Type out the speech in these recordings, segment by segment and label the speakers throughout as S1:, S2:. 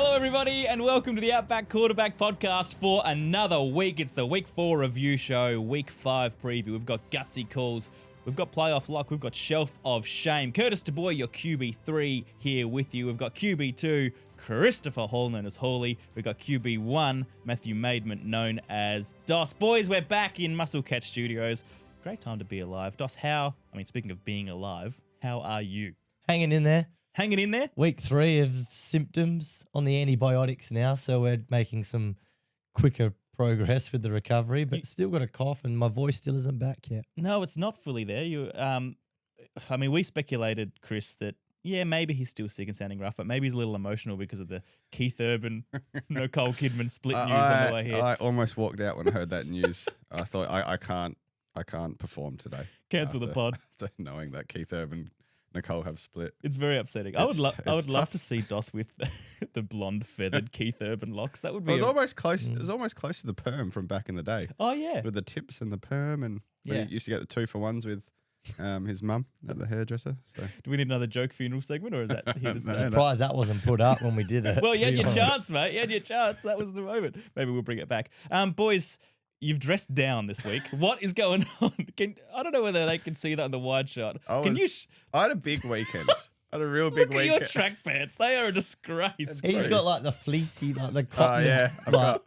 S1: Hello, everybody, and welcome to the Outback Quarterback Podcast for another week. It's the Week 4 review show, Week 5 preview. We've got Gutsy Calls, we've got Playoff Lock, we've got Shelf of Shame. Curtis DeBoy, your QB3 here with you. We've got QB2, Christopher Hall, known as Hawley. We've got QB1, Matthew Maidment, known as Dos. Boys, we're back in Muscle Catch Studios. Great time to be alive. Dos, speaking of being alive, how are you?
S2: Hanging in there.
S1: Hanging in there?
S2: Week 3 of symptoms on the antibiotics now, so we're making some quicker progress with the recovery, but still got a cough and my voice still isn't back yet.
S1: No, it's not fully there. We speculated, Chris, that maybe he's still sick and sounding rough, but maybe he's a little emotional because of the Keith Urban, Nicole Kidman split news on the way here.
S3: I almost walked out when I heard that news. I thought I can't perform today.
S1: Cancel the pod.
S3: After knowing that Keith Urban Nicole have split.
S1: It's very upsetting. I would love to see Dos with the blonde feathered Keith Urban locks. That would be.
S3: It was almost close. It was almost close to the perm from back in the day.
S1: Oh yeah,
S3: with the tips and the perm, and he used to get the 2-for-1s with his mum at the hairdresser. So.
S1: Do we need another joke funeral segment, or is that here to stay?
S2: Surprised that wasn't put up when we did it.
S1: Well, you had your chance, mate. You had your chance. That was the moment. Maybe we'll bring it back. Boys, you've dressed down this week. What is going on? I don't know whether they can see that in the wide shot.
S3: I had a big weekend. I had a real big weekend.
S1: Look at your track pants. They are a disgrace.
S2: He's got like the fleecy, like the cotton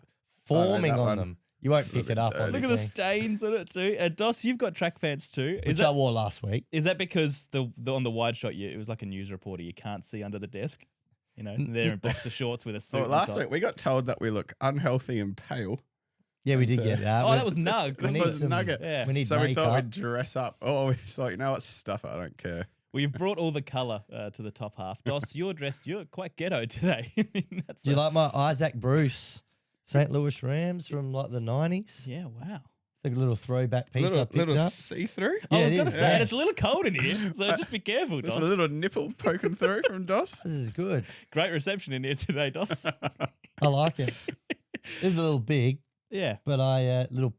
S2: forming on them. You won't pick it up.
S1: Look at the stains on it too. Dos, you've got track pants too.
S2: Which I wore last week.
S1: Is that because the on the wide shot, it was like a news reporter. You can't see under the desk. You know, they're in boxer shorts with a suit.
S3: Well, last week we got told that we look unhealthy and pale.
S2: Yeah, we did get that.
S1: Oh, that was Nug.
S3: That was Nugget.
S1: Yeah.
S2: We
S3: thought we'd dress up. Oh, we just like, you know what, stuff it, I don't care.
S1: Well, you've brought all the colour to the top half. Dos, you're quite ghetto today.
S2: Do you like my Isaac Bruce St. Louis Rams from like the 90s?
S1: Yeah, wow.
S2: It's like a little throwback piece I picked
S3: little
S2: up.
S3: see-through?
S1: Yeah, I was going to say, and it's a little cold in here, so just be careful, Dos.
S3: There's a little nipple poking through from Dos.
S2: This is good.
S1: Great reception in here today, Dos.
S2: I like it. It's a little big.
S1: Yeah.
S2: But I little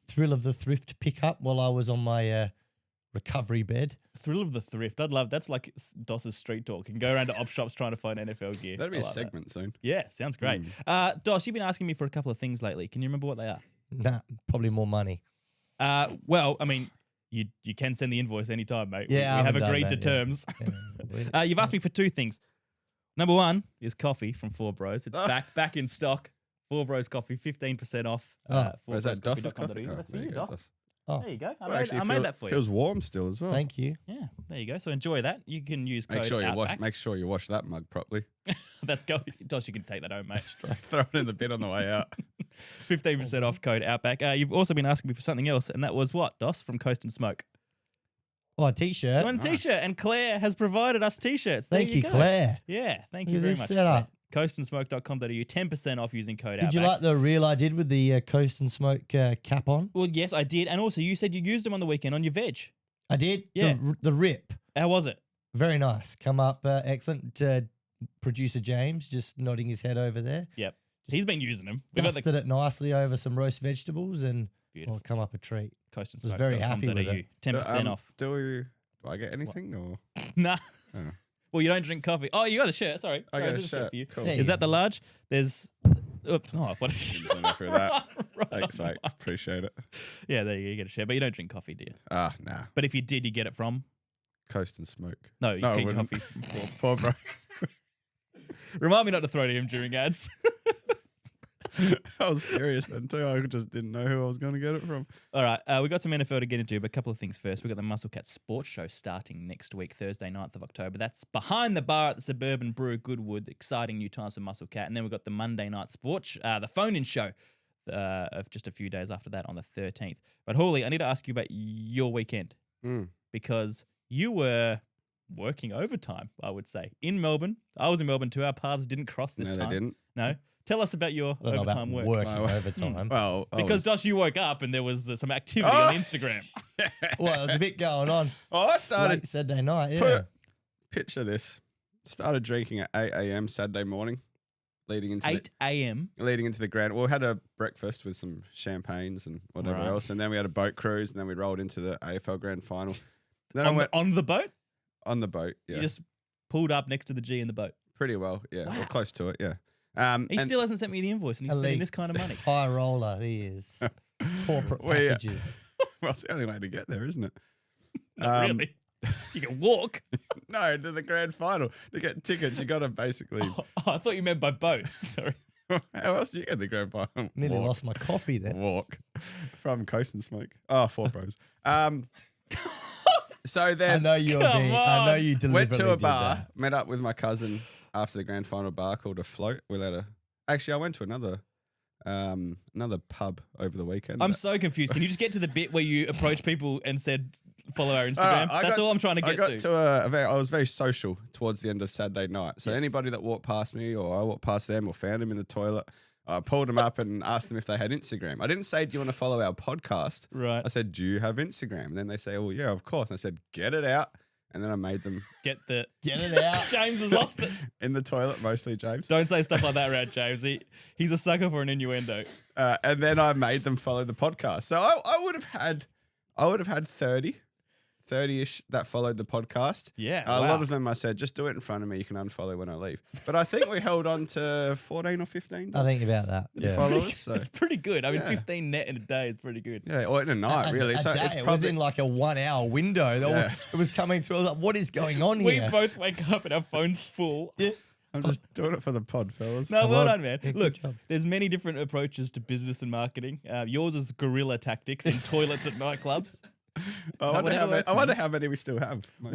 S2: thrill of the thrift pickup while I was on my recovery bed.
S1: Thrill of the thrift. I'd love that's like Dos's street talk. You can go around to op shops trying to find NFL gear.
S3: That'd be a segment soon.
S1: Yeah, sounds great. Dos, you've been asking me for a couple of things lately. Can you remember what they are?
S2: Nah, probably more money.
S1: Well, I mean, you can send the invoice anytime, mate.
S2: Yeah,
S1: we have agreed to terms.
S2: Yeah.
S1: You've asked me for 2 things. Number 1 is coffee from Four Bros. It's back in stock. Four Bros Coffee, 15% off.
S3: Is that Dos's coffee?
S1: That's for you, Dos.
S2: Oh.
S1: There you go.
S3: I
S1: made that for you.
S3: Feels warm still as well.
S2: Thank you.
S1: Yeah, there you go. So enjoy that. You can use code
S3: Make sure you wash that mug properly.
S1: That's go. Dos, you can take that home, mate.
S3: Throw it in the bin on the way out.
S1: 15% off code Outback. You've also been asking me for something else, and that was what, Dos, from Coast and Smoke.
S2: Oh, a t-shirt.
S1: One t-shirt, and Claire has provided us t-shirts.
S2: Thank you, Claire.
S1: Yeah, thank
S2: Look
S1: you
S2: at
S1: very
S2: this
S1: much.
S2: setup.
S1: Coastandsmoke.com.au, 10% off using code Outback.
S2: Did you like the reel I did with the Coast and Smoke cap on?
S1: Well, yes, I did. And also, you said you used them on the weekend on your veg.
S2: I did?
S1: Yeah.
S2: The rip.
S1: How was it?
S2: Very nice. Come up excellent. Producer James just nodding his head over there.
S1: Yep. He's been using them.
S2: Dusted it nicely over some roast vegetables and
S1: Beautiful.
S2: come up a treat.
S1: Coastandsmoke.com.au,
S2: was very happy with it.
S1: 10% off.
S3: Do I get anything or?
S1: Nah.
S3: Oh.
S1: Well, you don't drink coffee. Oh, you got a shirt. Sorry.
S3: I got a
S1: there's
S3: shirt.
S1: For you.
S3: Cool.
S1: Is that the large? There's. What?
S3: For that. Thanks, mate. Appreciate it.
S1: Yeah, there you go. You get a shirt, but you don't drink coffee, do you?
S3: Nah.
S1: But if you did, you get it from.
S3: Coast and Smoke.
S1: No, you get coffee from
S3: Four Bros.
S1: Remind me not to throw to him during ads.
S3: I was serious then too. I just didn't know who I was going to get it from.
S1: All right, we got some NFL to get into, but a couple of things first. We got the Muscle Cat Sports Show starting next week, Thursday, 9th of October. That's behind the bar at the Suburban Brew, Goodwood. Exciting new times for Muscle Cat. And then we've got the Monday Night Sports, the phone-in show of just a few days after that on the 13th. But Hawley, I need to ask you about your weekend because you were working overtime, I would say, in Melbourne. I was in Melbourne too. Our paths didn't cross this time.
S3: No, they didn't.
S1: No. Tell us about your overtime work.
S2: Working overtime.
S3: Well,
S1: because Josh, you woke up and there was some activity on Instagram.
S2: Well, there's a bit going on.
S3: I started
S2: late Saturday night. Yeah.
S3: Picture this. Started drinking at 8 a.m. Saturday morning, leading into
S1: 8 a.m.
S3: Leading into the grand. Well, we had a breakfast with some champagnes and whatever else, and then we had a boat cruise, and then we rolled into the AFL Grand Final. Then
S1: on the boat.
S3: On the boat, yeah.
S1: You just pulled up next to the G in the boat.
S3: Pretty well, yeah.
S1: Wow.
S3: Or close to it, yeah.
S1: He
S3: and-
S1: still hasn't sent me the invoice, and he's spending this
S2: Elites.
S1: kind of money.
S2: High roller, he is. Corporate packages.
S3: Well, it's the only way to get there, isn't it?
S1: Not really. You can walk.
S3: No, to the grand final. To get tickets, you got to basically...
S1: Oh, I thought you meant by boat. Sorry.
S3: How else do you get the grand final?
S2: Nearly
S3: Walk.
S2: lost my coffee then.
S3: Walk. From Coast and Smoke. Oh, 4 Bros. So then...
S2: I know you're
S1: Come
S2: being. I know
S1: on.
S2: you deliberately
S3: Went to a
S2: did
S3: bar,
S2: that.
S3: met up with my cousin after the grand final bar called A Float. Actually, I went to another pub over the weekend.
S1: I'm so confused. Can you just get to the bit where you approached people and said, follow our
S3: All
S1: Instagram?
S3: right,
S1: That's all I'm trying to
S3: I
S1: get
S3: got
S1: to.
S3: to I was very social towards the end of Saturday night. So
S1: Yes.
S3: anybody that walked past me or I walked past them or found them in the toilet, I pulled them up and asked them if they had Instagram. I didn't say, do you want to follow our podcast?
S1: Right.
S3: I said, do you have Instagram? And then they say, oh, yeah, of course. And I said, get it out. And then I made them
S1: Get
S2: Get it out.
S1: James has lost it.
S3: in the toilet, mostly James.
S1: Don't say stuff like that around James. He's a sucker for an innuendo.
S3: And then I made them follow the podcast. So I would have had 30-ish that followed the podcast.
S1: Yeah,
S3: A
S1: wow.
S3: lot of them I said, just do it in front of me. You can unfollow when I leave. But I think we held on to 14 or 15
S2: I think about that. Yeah.
S3: followers. So.
S1: It's pretty good. I mean,
S3: Yeah.
S1: 15 net in a day is pretty good.
S3: Yeah, or in a night, really.
S2: A
S3: So
S2: day.
S3: it's
S2: It was
S3: probably
S2: in like a 1 hour window.
S3: Yeah.
S2: It was coming through. I was like, what is going on
S1: We
S2: here?
S1: both wake up and our phone's full.
S2: Yeah.
S3: I'm just doing it for the pod, fellas.
S1: No,
S2: Come
S1: well
S2: on.
S1: done, man.
S2: Yeah, good
S1: Look,
S2: job.
S1: there's many different approaches to business and marketing. Yours is guerrilla tactics in toilets at nightclubs.
S3: I wonder,
S1: whatever works, man.
S3: how many we still have. Most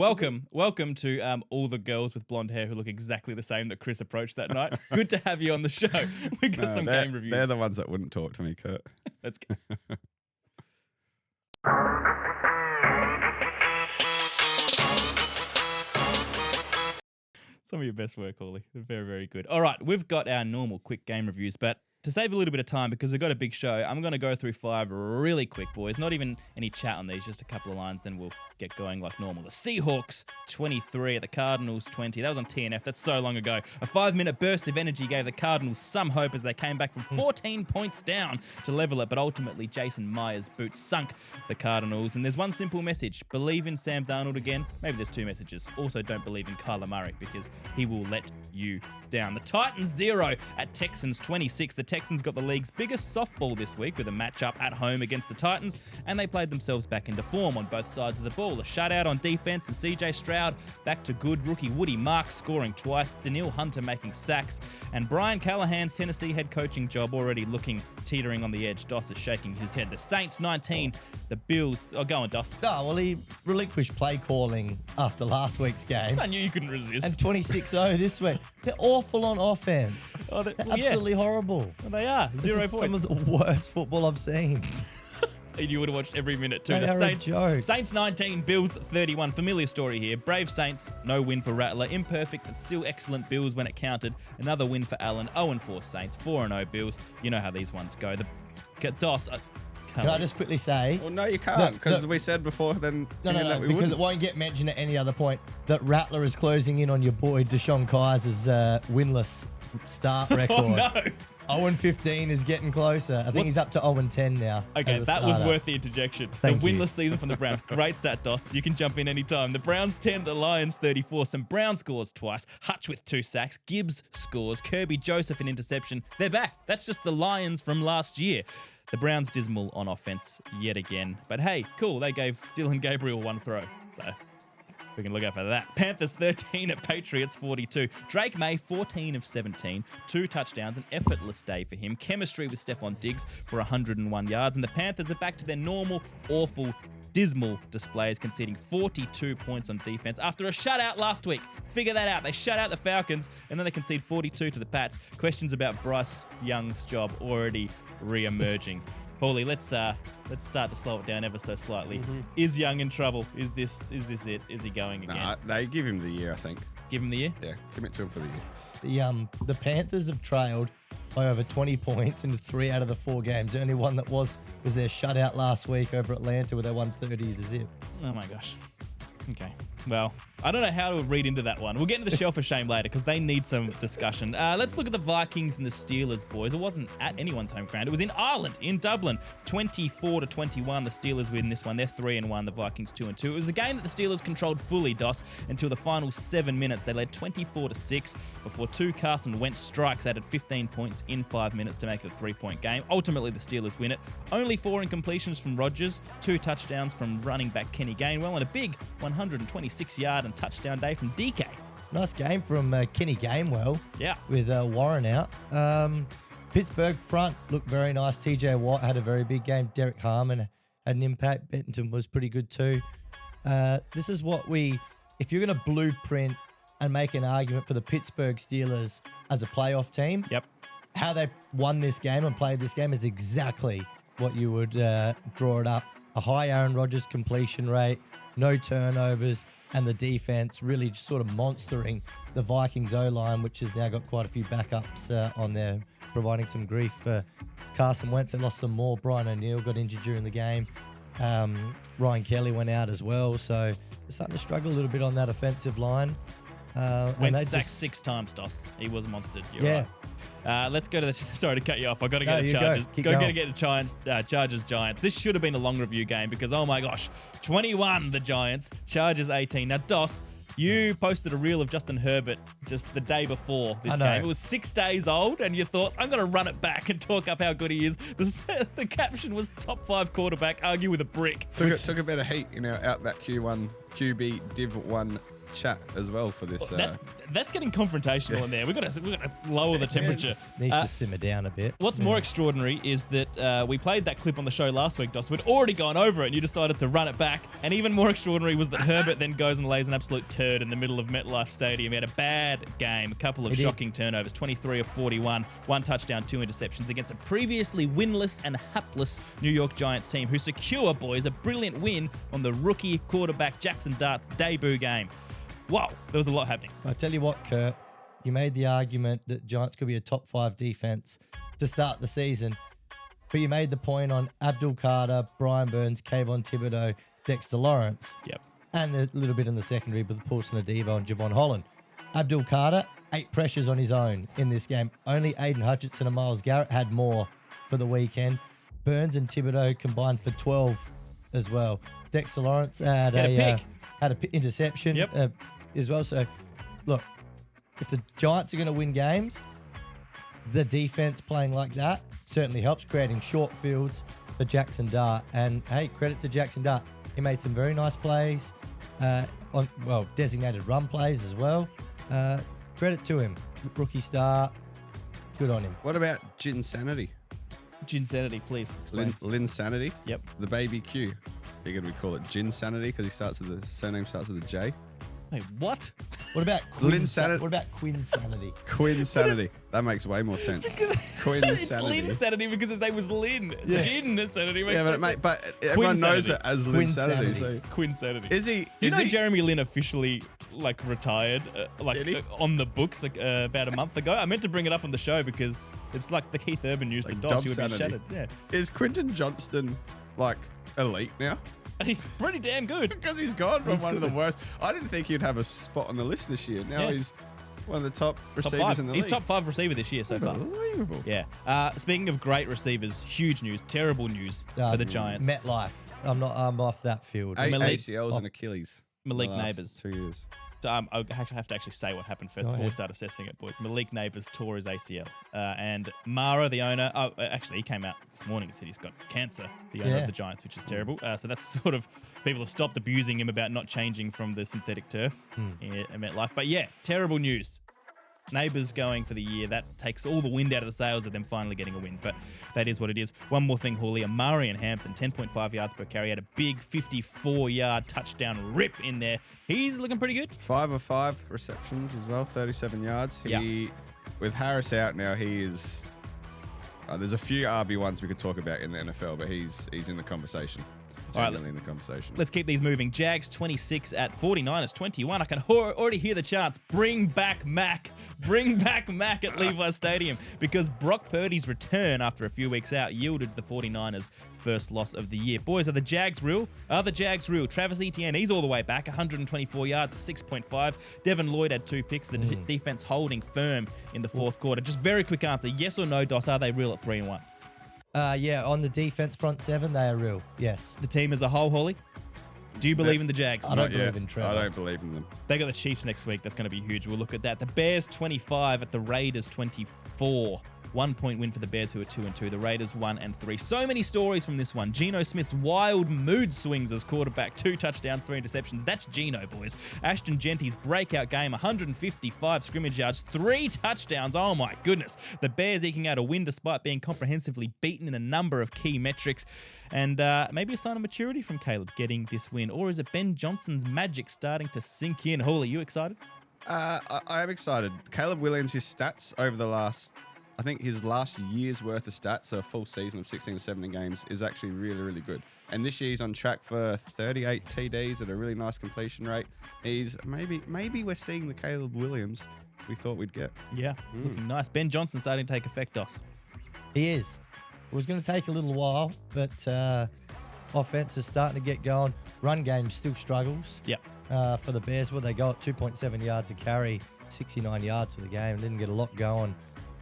S1: Welcome to all the girls with blonde hair who look exactly the same that Chris approached that night. Good to have you on the show. We got
S3: No,
S1: some
S3: they're-
S1: game reviews.
S3: They're the ones that wouldn't talk to me, Kurt.
S1: Let's go. Some of your best work, Hawley. Very, very good. All right, we've got our normal quick game reviews, but to save a little bit of time, because we've got a big show, I'm going to go through 5 really quick, boys. Not even any chat on these, just a couple of lines, then we'll get going like normal. The Seahawks, 23 at the Cardinals, 20. That was on TNF. That's so long ago. A 5-minute burst of energy gave the Cardinals some hope as they came back from 14 points down to level it, but ultimately Jason Myers' boots sunk the Cardinals. And there's one simple message. Believe in Sam Darnold again. Maybe there's 2 messages. Also, don't believe in Kyler Murray because he will let you down. The Titans 0 at Texans 26. The Texans got the league's biggest softball this week with a matchup at home against the Titans, and they played themselves back into form on both sides of the ball. A shutout on defense and CJ Stroud back to good. Rookie Woody Marks scoring twice. Daniil Hunter making sacks, and Brian Callahan's Tennessee head coaching job already looking teetering on the edge. Doss is shaking his head. The Saints 19. The Bills. Oh, go on, Doss.
S2: No, well, he relinquished play calling after last week's game.
S1: I knew you couldn't resist.
S2: And 26-0 this week. They're awful on offense.
S1: Oh,
S2: They're
S1: well, yeah.
S2: absolutely horrible.
S1: Well, they are.
S2: This
S1: 0
S2: is
S1: points.
S2: some of the worst football I've seen.
S1: And you would have watched every minute too.
S2: They
S1: The
S2: are a
S1: Saints,
S2: joke.
S1: Saints 19, Bills 31. Familiar story here. Brave Saints, no win for Rattler. Imperfect, but still excellent Bills when it counted. Another win for Allen. 0-4 Saints. 4-0 Bills. You know how these ones go. The Doss.
S2: Can I just quickly say?
S3: Well, no, you can't, because
S2: The-
S3: we said before then
S2: No,
S3: that we
S2: because
S3: wouldn't.
S2: it won't get mentioned at any other point that Rattler is closing in on your boy Deshaun Kaiser's winless start record.
S1: Oh no.
S2: 0-15 is getting closer. I think he's up to 0-10 now.
S1: Okay,
S2: as a
S1: that was
S2: starter.
S1: worth the interjection.
S2: Thank
S1: the
S2: you.
S1: winless season from the Browns. Great stat, Doss. You can jump in anytime. The Browns 10, the Lions 34. Some Brown scores twice. Hutch with 2 sacks. Gibbs scores. Kirby Joseph an interception. They're back. That's just the Lions from last year. The Browns dismal on offense yet again. But hey, cool. They gave Dylan Gabriel 1 throw. So we can look out for that. Panthers 13 at Patriots 42. Drake May 14 of 17. 2 touchdowns. An effortless day for him. Chemistry with Stephon Diggs for 101 yards. And the Panthers are back to their normal, awful, dismal displays, conceding 42 points on defense after a shutout last week. Figure that out. They shut out the Falcons and then they concede 42 to the Pats. Questions about Bryce Young's job already re-emerging. Paulie, let's start to slow it down ever so slightly. Is Young in trouble? Is this it? Is he going again?
S3: Nah, they give him the year, I think.
S1: Give him the year.
S3: Yeah, commit to him for the year.
S2: The Panthers have trailed by over 20 points in 3 out of the 4 games. The only one that was their shutout last week over Atlanta where they won 30 to 0.
S1: Oh my gosh. Okay. Well, I don't know how to read into that one. We'll get into the shelf of shame later because they need some discussion. Let's look at the Vikings and the Steelers, boys. It wasn't at anyone's home ground. It was in Ireland, in Dublin. 24-21. The Steelers win this one. They're 3-1. The Vikings 2-2. It was a game that the Steelers controlled fully, Dos, until the final 7 minutes. They led 24-6 before two Carson Wentz strikes added 15 points in 5 minutes to make it a 3-point game. Ultimately, the Steelers win it. Only 4 incompletions from Rodgers, 2 touchdowns from running back Kenny Gainwell, and a big 126-yard and touchdown day from DK.
S2: Nice game from Kenny Gainwell.
S1: Yeah.
S2: With Warren out. Pittsburgh front looked very nice. TJ Watt had a very big game. Derek Harmon had an impact. Benton was pretty good too. This is what if you're going to blueprint and make an argument for the Pittsburgh Steelers as a playoff team,
S1: Yep.
S2: how they won this game and played this game is exactly what you would draw it up. A high Aaron Rodgers completion rate, no turnovers, and the defense really just sort of monstering the Vikings O-line, which has now got quite a few backups on there, providing some grief for Carson Wentz. They lost some more. Brian O'Neill got injured during the game. Ryan Kelly went out as well. So they're starting to struggle a little bit on that offensive line.
S1: Wentz sacked 6 times, Dos. He was monstered. You're
S2: Yeah.
S1: right. Let's go to the. Sorry to cut you off. I got to get the
S2: you go.
S1: Chargers.
S2: Keep
S1: Get
S2: going.
S1: the Chargers Giants. This should have been a long review game because oh my gosh, 21 the Giants, Chargers 18. Now Dos, you posted a reel of Justin Herbert just the day before this
S2: I know.
S1: game. It was 6 days old, and you thought I'm going to run it back and talk up how good he is. The caption was top 5 quarterback, argue with a brick.
S3: Took a bit of heat in our Outback Q1 QB Div 1 chat as well for this.
S1: That's getting confrontational in there. We've got to lower the temperature.
S2: Needs to simmer down a bit.
S1: What's more extraordinary is that we played that clip on the show last week, Dos. We'd already gone over it, and you decided to run it back. And even more extraordinary was that Herbert then goes and lays an absolute turd in the middle of MetLife Stadium. He had a bad game, a couple of shocking turnovers, 23 of 41, 1 touchdown, 2 interceptions against a previously winless and hapless New York Giants team who secure, boys, a brilliant win on the rookie quarterback Jackson Dart's debut game. Wow, there was a lot happening.
S2: I tell you what, Kurt, you made the argument that Giants could be a top 5 defense to start the season, but you made the point on Abdul Carter, Brian Burns, Kayvon Thibodeau, Dexter Lawrence,
S1: Yep.
S2: and a little bit in the secondary with Paulson Adebo and Javon Holland. Abdul Carter, 8 pressures on his own in this game. Only Aiden Hutchinson and Myles Garrett had more for the weekend. Burns and Thibodeau combined for 12 as well. Dexter Lawrence had
S1: a pick.
S2: Had an interception.
S1: Yep.
S2: As well. So, look, if the Giants are going to win games, the defense playing like that certainly helps, creating short fields for Jackson Dart. And, hey, credit to Jackson Dart. He made some very nice plays, designated run plays as well. Credit to him. Rookie start. Good on him.
S3: What about Ginsanity?
S1: Ginsanity, please. Explain.
S3: Linsanity?
S1: Yep.
S3: The baby Q. Figured we call it Ginsanity because the surname starts with a J.
S1: Wait, what?
S2: What about
S3: Linsanity?
S2: What about Quinsanity?
S3: Quinsanity. That makes way more sense.
S1: It's
S3: Quinsanity.
S1: Linsanity because his name was Lynn.
S2: Yeah.
S1: Gin-sanity makes
S3: Yeah,
S1: no
S3: but
S1: sense.
S3: everyone knows
S1: Quinsanity.
S3: it as Linsanity. So
S1: Quinsanity.
S3: is he?
S1: You
S3: Is
S1: know
S3: he?
S1: Jeremy Lin officially retired
S3: Did he?
S1: on the books about a month ago. I meant to bring it up on the show because it's like the Keith Urban news to Doss. He would be
S3: Dobsanity.
S1: shattered. Yeah.
S3: Is Quinton Johnston elite now?
S1: He's pretty damn good.
S3: Because he's gone from
S2: He's
S3: one of the
S2: good.
S3: worst. I didn't think he'd have a spot on the list this year. Now
S1: Yeah.
S3: he's one of the top
S1: Top
S3: receivers
S1: 5.
S3: in the
S1: He's
S3: league.
S1: top 5 receiver this year so far.
S3: Unbelievable.
S1: Yeah. Speaking of great receivers, huge news, terrible news for the Giants.
S2: MetLife. I'm off that field.
S1: Malik-
S3: ACLs and Achilles.
S1: Malik
S3: the last
S1: Nabers.
S3: 2 years.
S1: I have to actually say what happened first
S2: Go
S1: before we
S2: ahead.
S1: start assessing it, boys. Malik Nabers tore his ACL. And Mara, the owner, he came out this morning and said he's got cancer, the owner
S2: Yeah.
S1: of the Giants, which is terrible. So that's sort of, people have stopped abusing him about not changing from the synthetic turf at MetLife. But yeah, terrible news. Neighbours going for the year. That takes all the wind out of the sails of them finally getting a win. But that is what it is. One more thing, Hawley. Amari and Hampton, 10.5 yards per carry. Had a big 54-yard touchdown rip in there. He's looking pretty good.
S3: 5 of 5 receptions as well, 37 yards. With Harris out now, he is. There's a few RB1s we could talk about in the NFL, but he's in the conversation.
S1: All right,
S3: Genuinely in the conversation.
S1: Let's keep these moving. Jags 26 at 49ers 21. I can already hear the chants. Bring back Mac. Bring back Mac at Levi Stadium because Brock Purdy's return after a few weeks out yielded the 49ers' first loss of the year. Boys, are the Jags real? Are the Jags real? Travis Etienne, he's all the way back, 124 yards at 6.5. Devin Lloyd had 2 picks. The defense holding firm in the fourth quarter. Just very quick answer, yes or no, Dos, are they real at 3-1?
S2: Yeah, on the defense front 7, they are real. Yes.
S1: The team as a whole, Holly? Do you believe in the Jags?
S2: I don't believe in Trevor.
S3: I don't believe in them.
S1: They got the Chiefs next week. That's going to be huge. We'll look at that. The Bears 25 at the Raiders 24. 1 point win for the Bears, who are 2-2. The Raiders 1-3. So many stories from this one. Geno Smith's wild mood swings as quarterback. 2 touchdowns, 3 interceptions. That's Geno, boys. Ashton Genty's breakout game. 155 scrimmage yards, 3 touchdowns. Oh my goodness. The Bears eking out a win despite being comprehensively beaten in a number of key metrics. And maybe a sign of maturity from Caleb getting this win. Or is it Ben Johnson's magic starting to sink in? Hall, are you excited?
S3: I am excited. Caleb Williams, his stats over the last... I think his last year's worth of stats, so a full season of 16 to 17 games, is actually really, really good. And this year he's on track for 38 TDs at a really nice completion rate. He's maybe we're seeing the Caleb Williams we thought we'd get.
S1: Yeah, looking nice. Ben Johnson starting to take effect, Dos.
S2: He is. It was going to take a little while, but offense is starting to get going. Run game still struggles.
S1: Yep.
S2: For the Bears, they got 2.7 yards a carry, 69 yards for the game. Didn't get a lot going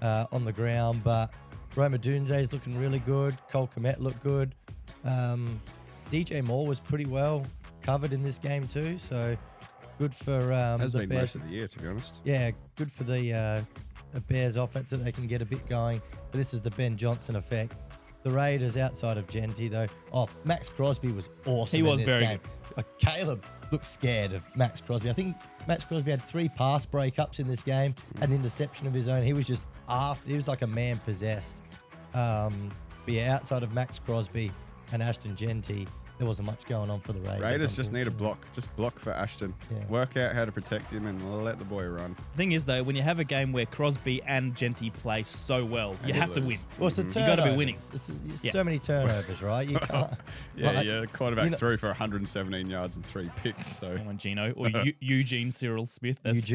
S2: on the ground, but Roma Dunze's looking really good. Cole Kmet looked good. DJ Moore was pretty well covered in this game too, so good for
S3: Has
S2: the
S3: been
S2: Bears.
S3: most of the year, to be honest.
S2: Yeah, good for the Bears offense that they can get a bit going. But this is the Ben Johnson effect. The Raiders, outside of Genty though, Max Crosby was awesome.
S1: He was
S2: in this
S1: very
S2: game. Caleb looked scared of Max Crosby. I think Max Crosby had 3 pass breakups in this game, had an interception of his own. He was just he was like a man possessed. But yeah, outside of Max Crosby and Ashton Genty, there wasn't much going on for the Raiders.
S3: Raiders just need a block. Just block for Ashton.
S2: Yeah.
S3: Work out how to protect him and let the boy run.
S1: The thing is, though, when you have a game where Crosby and Genty play so well, you have to win.
S2: Well, it's the
S1: You got to be winning.
S2: It's so many turnovers, right? You can't.
S3: Quarterback threw for 117 yards and 3 picks. So
S1: Come on, Gino. Or Eugene Cyril Smith, as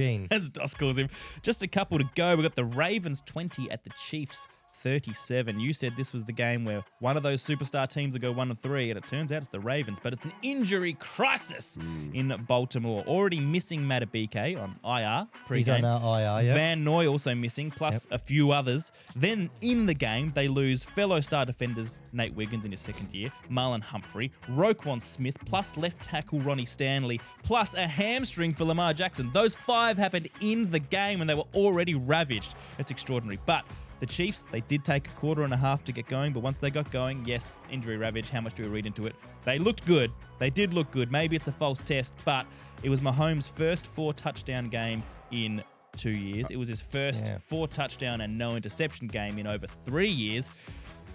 S1: Dos calls him. Just a couple to go. We've got the Ravens 20 at the Chiefs 37. You said this was the game where one of those superstar teams will go 1-3, and it turns out it's the Ravens. But it's an injury crisis in Baltimore. Already missing Matabike on IR pre-game.
S2: He's on IR, yeah.
S1: Van Noy also missing, plus a few others. Then in the game, they lose fellow star defenders Nate Wiggins in his second year, Marlon Humphrey, Roquan Smith, plus left tackle Ronnie Stanley, plus a hamstring for Lamar Jackson. Those 5 happened in the game, and they were already ravaged. It's extraordinary. But the Chiefs, they did take a quarter and a half to get going, but once they got going, yes, injury ravage. How much do we read into it? They looked good. They did look good. Maybe it's a false test, but it was Mahomes' first 4-touchdown game in 2 years. It was his first 4-touchdown and no interception game in over 3 years.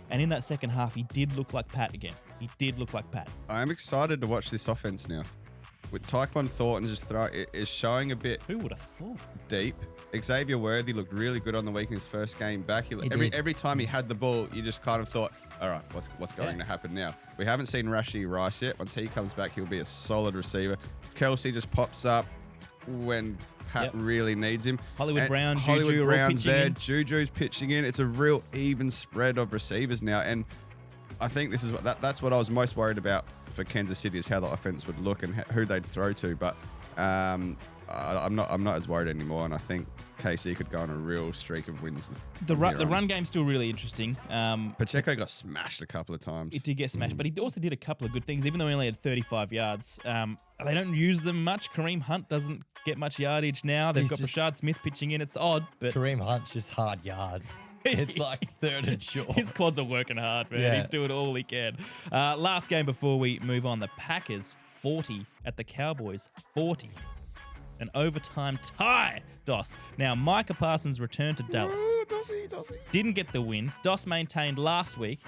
S1: And in that second half, he did look like Pat again. He did look like Pat.
S3: I'm excited to watch this offense now. With Tyquan Thornton is showing a bit
S1: Who would have thought?
S3: deep. Xavier Worthy looked really good on the week in his first game back. Every time he had the ball, you just kind of thought, all right, what's going to happen now? We haven't seen Rashee Rice yet. Once he comes back, he'll be a solid receiver. Kelsey just pops up when Pat really needs him.
S1: Hollywood Brown,
S3: Hollywood
S1: Juju
S3: Brown's
S1: are all
S3: there.
S1: pitching in.
S3: Juju's pitching in. It's a real even spread of receivers now. And I think this is that's what I was most worried about for Kansas City, is how the offense would look and who they'd throw to. But I'm not as worried anymore, and I think KC could go on a real streak of wins.
S1: The run game's still really interesting.
S3: Pacheco got smashed a couple of times.
S1: It did get smashed, but he also did a couple of good things, even though he only had 35 yards. They don't use them much. Kareem Hunt doesn't get much yardage now. They've got Rashad Smith pitching in. It's odd, but
S2: Kareem Hunt's just hard yards. It's like 3rd and short.
S1: His quads are working hard, man.
S2: Yeah.
S1: He's doing all he can. Last game before we move on, the Packers 40 at the Cowboys 40. An overtime tie, Dos. Now, Micah Parsons returned to Dallas.
S3: Does he?
S1: Didn't get the win. Dos maintained last week.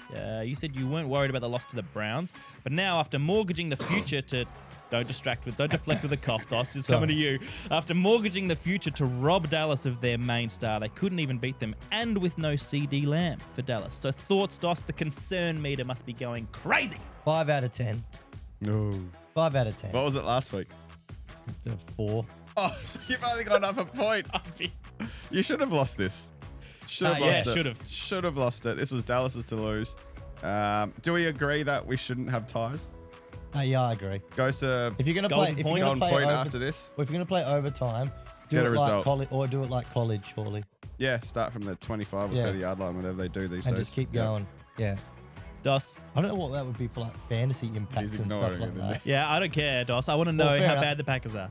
S1: You said you weren't worried about the loss to the Browns. But now, after mortgaging the future to... Don't deflect with a cough, Dos. It's coming to you. After mortgaging the future to rob Dallas of their main star, they couldn't even beat them, and with no CD Lamb for Dallas. So thoughts, Dos? The concern meter must be going crazy.
S2: 5 out of 10.
S3: No.
S2: 5 out of 10.
S3: What was it last week?
S2: 4.
S3: Oh, so you've only gone up a point. You should have lost this. Should have
S1: yeah,
S3: lost it.
S1: should have.
S3: Should have lost it. This was Dallas's to lose. Do we agree that we shouldn't have ties?
S2: Yeah, I agree.
S3: Goes to
S2: If you're gonna play,
S1: Golden
S2: if
S1: point.
S2: you're gonna
S3: Golden
S2: play
S3: Point
S2: over,
S3: after this.
S2: or if you're gonna play overtime, do
S3: Get
S2: it
S3: a
S2: like
S3: result.
S2: college, or do it like college, surely,
S3: Yeah, start from the 25 or
S2: Yeah.
S3: 30 yard line, whatever they do these
S2: and
S3: days.
S2: just keep
S3: Yeah.
S2: going. Yeah.
S1: Dos.
S2: I don't know what that would be for like fantasy impacts
S3: He's
S2: and stuff
S3: ignoring
S2: like
S3: it, isn't
S2: that.
S1: Yeah, I don't care, Dos. I want to know
S2: fair
S1: how
S2: enough.
S1: bad the Packers are.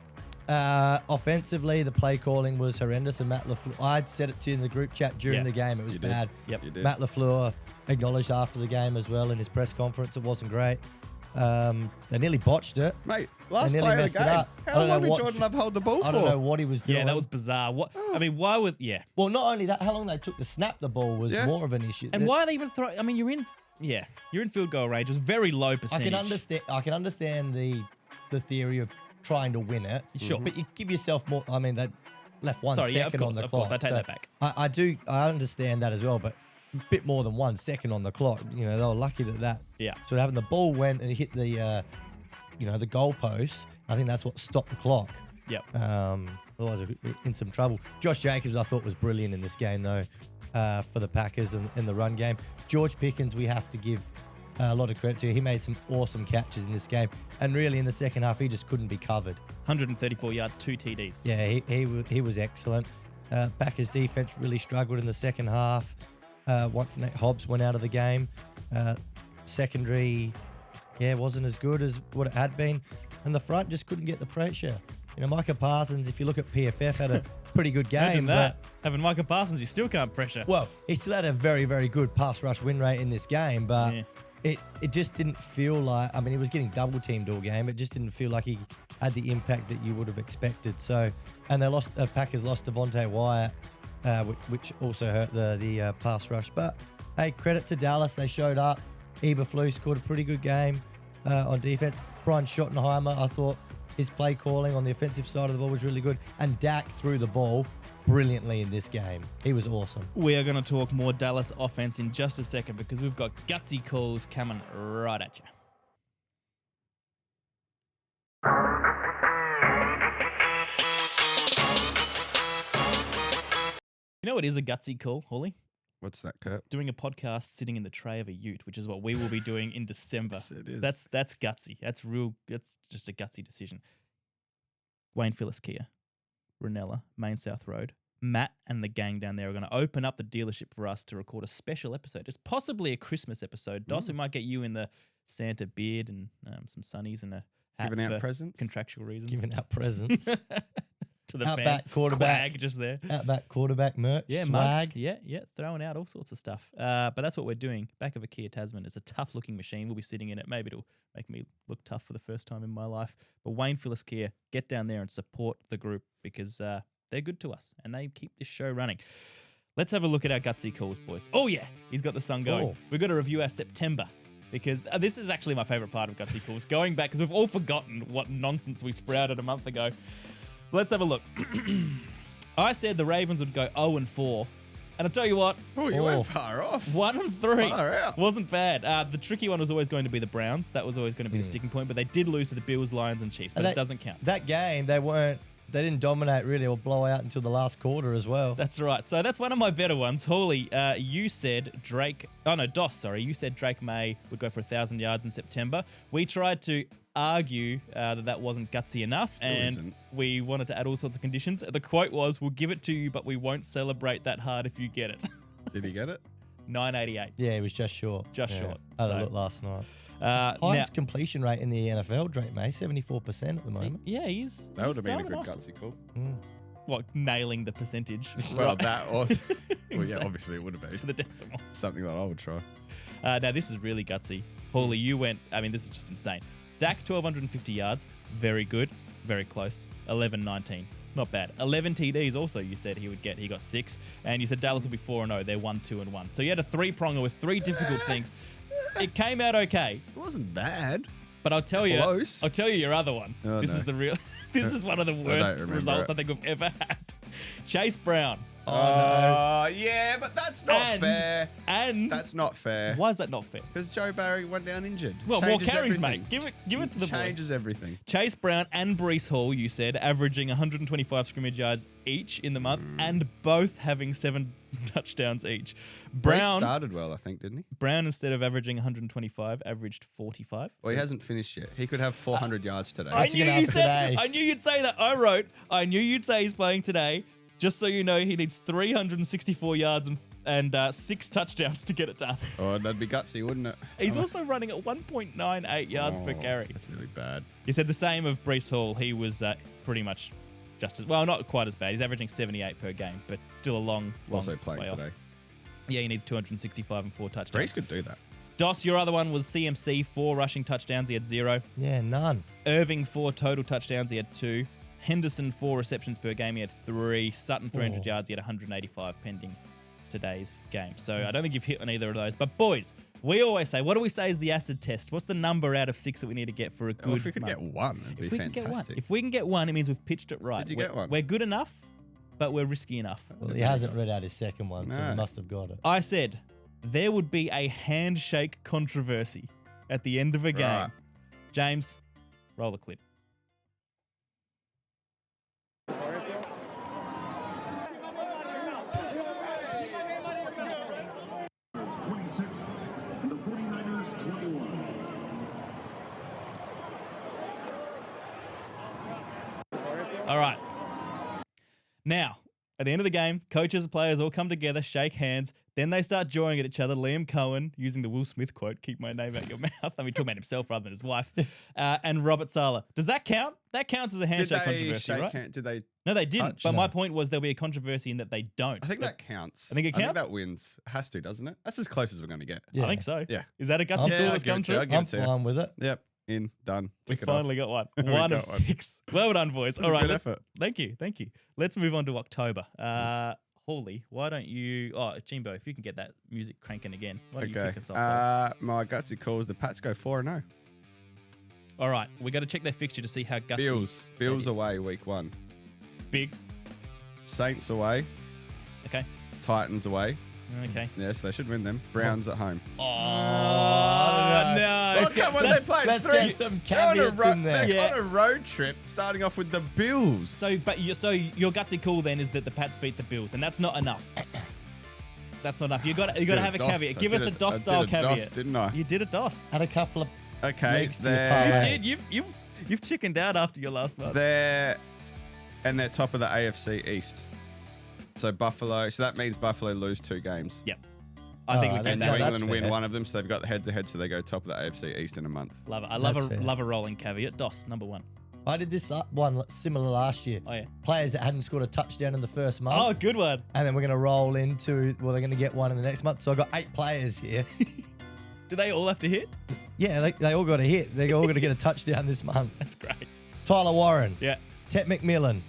S2: Offensively, the play calling was horrendous, and Matt LaFleur. I'd said it to you in the group chat during
S1: Yeah.
S2: the game. It was
S3: You did.
S2: bad.
S1: Yep.
S3: You did.
S2: Matt LaFleur acknowledged after the game as well in his press conference it wasn't great. They nearly botched it.
S3: Mate, last
S2: nearly
S3: play of
S2: messed
S3: the
S2: it
S3: game.
S2: up. I
S3: How
S2: don't know
S3: long did
S2: what-
S3: Jordan Love hold the ball
S2: I
S3: for?
S2: don't know what he was doing.
S1: Yeah, that was bizarre. What? I mean, why would? Yeah.
S2: Well, not only that, how long they took to snap the ball was
S3: Yeah.
S2: more of an issue.
S1: And why are they even throwing? I mean, you're in. Yeah, you're in field goal range. It was very low
S2: I
S1: percentage.
S2: can understand the theory of trying to win it.
S1: Sure.
S2: But you give yourself more. I mean, they left 1 second
S1: Sorry, yeah, of
S2: on
S1: course,
S2: the
S1: of
S2: clock.
S1: course. I take that back.
S2: I understand that as well, but a bit more than 1 second on the clock. You know, they were lucky that
S1: Yeah.
S2: so having the ball went and hit the the goalpost. I think that's what stopped the clock.
S1: Yep.
S2: Otherwise, we're in some trouble. Josh Jacobs, I thought, was brilliant in this game, though, for the Packers and in the run game. George Pickens, we have to give a lot of credit to. He made some awesome catches in this game. And really, in the second half, he just couldn't be covered.
S1: 134 yards, 2 TDs.
S2: Yeah, he was excellent. Packers defense really struggled in the second half. Once Nate Hobbs went out of the game. Secondary, wasn't as good as what it had been. And the front just couldn't get the pressure. You know, Micah Parsons, if you look at PFF, had a pretty good game.
S1: Imagine that.
S2: But,
S1: Having Micah Parsons, you still can't pressure.
S2: well, he still had a very, very good pass rush win rate in this game, but
S1: Yeah.
S2: it just didn't feel like, I mean, he was getting double teamed all game. It just didn't feel like he had the impact that you would have expected. So, and they lost, Packers lost Devontae Wyatt, which also hurt the pass rush. But hey, credit to Dallas. They showed up. Eberflus scored a pretty good game on defense. Brian Schottenheimer, I thought his play calling on the offensive side of the ball was really good. And Dak threw the ball brilliantly in this game. He was awesome.
S1: We are going to talk more Dallas offense in just a second because we've got Gutsy Calls coming right at you. You know what is a gutsy call, Hawley?
S3: What's that, Kurt?
S1: Doing a podcast sitting in the tray of a ute, which is what we will be doing in December.
S3: Yes, it is.
S1: That's gutsy. That's real. That's just a gutsy decision. Wayne Phillips Kia, Ranella, Main South Road. Matt and the gang down there are going to open up the dealership for us to record a special episode. It's possibly a Christmas episode. Dos, we might get you in the Santa beard and some sunnies and a hat
S3: Giving out
S1: for
S3: presents?
S1: contractual reasons.
S2: Giving out presents.
S1: to the
S2: Outback
S1: fans.
S2: quarterback.
S1: Quag just there.
S2: Outback quarterback merch.
S1: Yeah,
S2: swag.
S1: mugs. Yeah, throwing out all sorts of stuff. But that's what we're doing. Back of a Kia Tasman. It's a tough-looking machine. We'll be sitting in it. Maybe it'll make me look tough for the first time in my life. But Wayne Phillips Kia, get down there and support the group because they're good to us and they keep this show running. Let's have a look at our Gutsy Calls, boys. Oh, yeah, he's got the sun going.
S2: Oh.
S1: We've got to review our September because this is actually my favorite part of Gutsy Calls, going back because we've all forgotten what nonsense we sprouted a month ago. Let's have a look. I said the Ravens would go 0-4. And I'll tell you what,
S3: Oh, you went far off.
S1: 1-3.
S3: Far out.
S1: Wasn't bad. The tricky one was always going to be the Browns. That was always going to be the sticking point. But they did lose to the Bills, Lions, and Chiefs. But
S2: And
S1: it doesn't count.
S2: That game, they didn't dominate really or blow out until the last quarter as well.
S1: That's right. So that's one of my better ones. Hawley, you said Drake... Oh, no, Dos, sorry. You said Drake May would go for 1,000 yards in September. We tried to argue that wasn't gutsy enough.
S3: Still
S1: and
S3: isn't.
S1: we wanted to add all sorts of conditions. The quote was, we'll give it to you, but we won't celebrate that hard if you get it.
S3: Did he get it?
S1: 988.
S2: Yeah, it was just short.
S1: Just short.
S2: I had
S1: So-
S2: a look last night.
S1: Now,
S2: Highest completion rate in the NFL, Drake May, 74% at the moment.
S1: yeah, he's...
S3: That would
S1: he's
S3: have been a
S1: starting
S3: good
S1: nicely.
S3: gutsy call.
S1: What, nailing the percentage?
S3: Well,
S1: Right.
S3: that was. Well, yeah,
S1: Exactly.
S3: obviously it would have
S1: To
S3: been
S1: the decimal.
S3: something that I would try.
S1: Now, this is really gutsy. Hawley, you went... I mean, this is just insane. Dak, 1,250 yards. Very good. Very close. 11-19. Not bad. 11 TDs also you said he would get. He got 6. And you said Dallas will be 4-0. They're 1-2-1. So you had a 3-pronger with 3 difficult things. It came out okay.
S3: It wasn't bad.
S1: But I'll tell you...
S3: Close.
S1: I'll tell you your other one.
S3: Oh,
S1: this
S3: no.
S1: is the real... This is one of the worst
S3: remember
S1: results
S3: it.
S1: I think we've ever had. Chase Brown,
S3: Oh, yeah, but that's not fair.
S1: And
S3: That's not fair.
S1: why is that not fair?
S3: Because Joe Barry went down injured.
S1: Well, more
S3: Changes
S1: carries,
S3: everything.
S1: mate. Give it to the boy.
S3: Changes everything.
S1: Chase Brown and Breece Hall, you said, averaging 125 scrimmage yards each in the month, and both having 7 touchdowns each.
S3: Brown started well, I think, didn't he?
S1: Brown, instead of averaging 125, averaged 45.
S3: Well, he hasn't finished yet. He could have 400 yards today.
S1: I
S2: he
S1: knew
S2: gonna
S1: you
S2: have
S1: said.
S2: today?
S1: I knew you'd say that. I knew you'd say he's playing today. Just so you know, he needs 364 yards and 6 touchdowns to get it done.
S3: Oh, that'd be gutsy, wouldn't it?
S1: He's also running at 1.98 yards per carry.
S3: That's really bad.
S1: You said the same of Breece Hall. He was pretty much just as well, not quite as bad. He's averaging 78 per game, but still a long
S3: Also playing
S1: way off.
S3: today.
S1: Yeah, he needs 265 and 4 touchdowns.
S3: Brees could do that.
S1: Doss, your other one was CMC, 4 rushing touchdowns. He had 0.
S2: Yeah, none.
S1: Irving, 4 total touchdowns. He had 2. Henderson, 4 receptions per game. He had 3. Sutton, 300 yards. He had 185 pending today's game. So I don't think you've hit on either of those. But boys, we always say, what do we say is the acid test? What's the number out of 6 that we need to get for a good
S3: Well, if we could
S1: month?
S3: get 1, it'd be fantastic.
S1: If we can get 1, it means we've pitched it right.
S3: Did you get 1?
S1: We're good enough, but we're risky enough.
S2: Well, he hasn't read out his second one, so
S3: No.
S2: he must have got it.
S1: I said there would be a handshake controversy at the end of a game.
S3: Right.
S1: James, roll the clip. All right. Now, at the end of the game, coaches and players all come together, shake hands. Then they start jawing at each other. Liam Cohen, using the Will Smith quote, keep my name out your mouth. I mean, talking about himself rather than his wife. And Robert Saleh. Does that count? That counts as a handshake controversy, right?
S3: Did they?
S1: No, they didn't.
S3: touch?
S1: But my
S2: No.
S1: point was there'll be a controversy in that they don't.
S3: I think that counts.
S1: I think it
S3: I
S1: counts?
S3: think that wins. Has to, doesn't it? That's as close as we're going to get.
S2: Yeah.
S1: I think so.
S3: Yeah.
S1: Is that a gutsy
S2: I'm-
S1: call
S3: Yeah,
S1: that's
S3: I'll
S1: come
S3: give it to you.
S1: true?
S3: I'll give
S2: I'm
S3: it to you.
S2: fine with it.
S3: Yep. In. Done.
S1: We
S3: Tick it off.
S1: finally got one.
S3: We
S1: One of
S3: got one.
S1: 6. Well done, boys.
S3: That's
S1: All
S3: a
S1: right.
S3: good effort.
S1: Thank you. Thank you. Let's move on to October. Hawley, why don't you... Oh, Jimbo, if you can get that music cranking again. Why don't you
S3: Okay.
S1: kick us off?
S3: My gutsy calls the Pats go 4-0.
S1: All right. We got to check their fixture to see how gutsy
S3: Bills
S1: that is.
S3: away week 1.
S1: Big.
S3: Saints away.
S1: Okay.
S3: Titans away.
S1: Okay.
S3: Yes, they should win them. Browns at home.
S1: Oh,
S2: don't know.
S1: no.
S3: Well, come on, they played
S2: let's
S3: 3.
S2: get some
S3: They're on a
S2: caveats in there.
S1: Yeah.
S3: on a road trip, starting off with the Bills.
S1: So your gutsy call then is that the Pats beat the Bills, and that's not enough. That's not enough. You got to have a caveat. Give us a DOS style caveat.
S3: DOS, didn't I?
S1: You did a DOS.
S2: Had a couple of
S3: Okay,
S2: legs to your
S3: they're,
S2: parlay.
S1: Dude, you've chickened out after your last month.
S3: they're top of the AFC East. So Buffalo. So that means Buffalo lose 2 games.
S1: Yep. I think we
S2: that-
S1: get
S3: And
S1: that.
S3: New
S2: no, that's
S3: England win
S2: fair.
S3: one of them, so they've got the head-to-head, so they go top of the AFC East in a month.
S1: Love it.
S2: That's fair.
S1: Love a rolling caveat. DOS, number 1.
S2: I did this one similar last year.
S1: Oh, yeah.
S2: Players that hadn't scored a touchdown in the first month.
S1: Oh, good one.
S2: And then we're going to roll into, well, they're going to get one in the next month. So I got 8 players here.
S1: Do they all have to hit?
S2: Yeah, they all got a hit. They all got to get a touchdown this month.
S1: That's great.
S2: Tyler Warren,
S1: Yeah.
S2: Tet McMillan,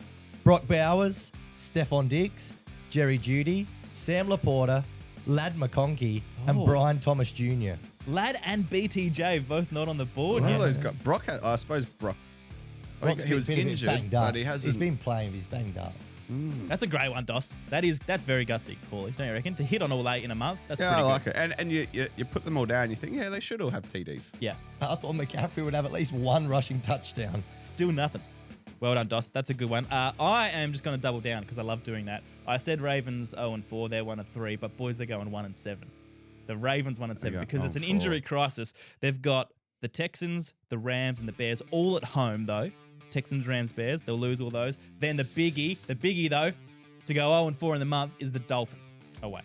S2: Brock Bowers, Stephon Diggs, Jerry Jeudy, Sam Laporta, Lad McConkey,
S1: Oh.
S2: and Brian Thomas Jr.
S1: Lad and BTJ both not on the board
S3: One
S1: yet.
S3: of those got Brock. I suppose Brock. I think
S2: Brock's
S3: he was
S2: been a bit
S3: injured,
S2: banged up.
S3: but he hasn't.
S2: He's been playing. He's banged up.
S1: That's a great one, DOS. That's very gutsy, Paulie. Don't you reckon? To hit on all 8 in a month, that's
S3: Yeah, I
S1: pretty
S3: like
S1: good.
S3: it. And you put them all down. You think, yeah, they should all have TDs.
S1: Yeah.
S2: I thought McCaffrey would have at least 1 rushing touchdown.
S1: Still nothing. Well done, DOS. That's a good one. I am just going to double down because I love doing that. I said Ravens 0-4. They're 1-3, but boys, they're going 1-7. The Ravens 1-7
S3: go
S1: because it's an
S3: 0-4.
S1: injury crisis. They've got the Texans, the Rams, and the Bears all at home though. Texans, Rams, Bears. They'll lose all those. Then the biggie though, to go 0-4 in the month is the Dolphins away.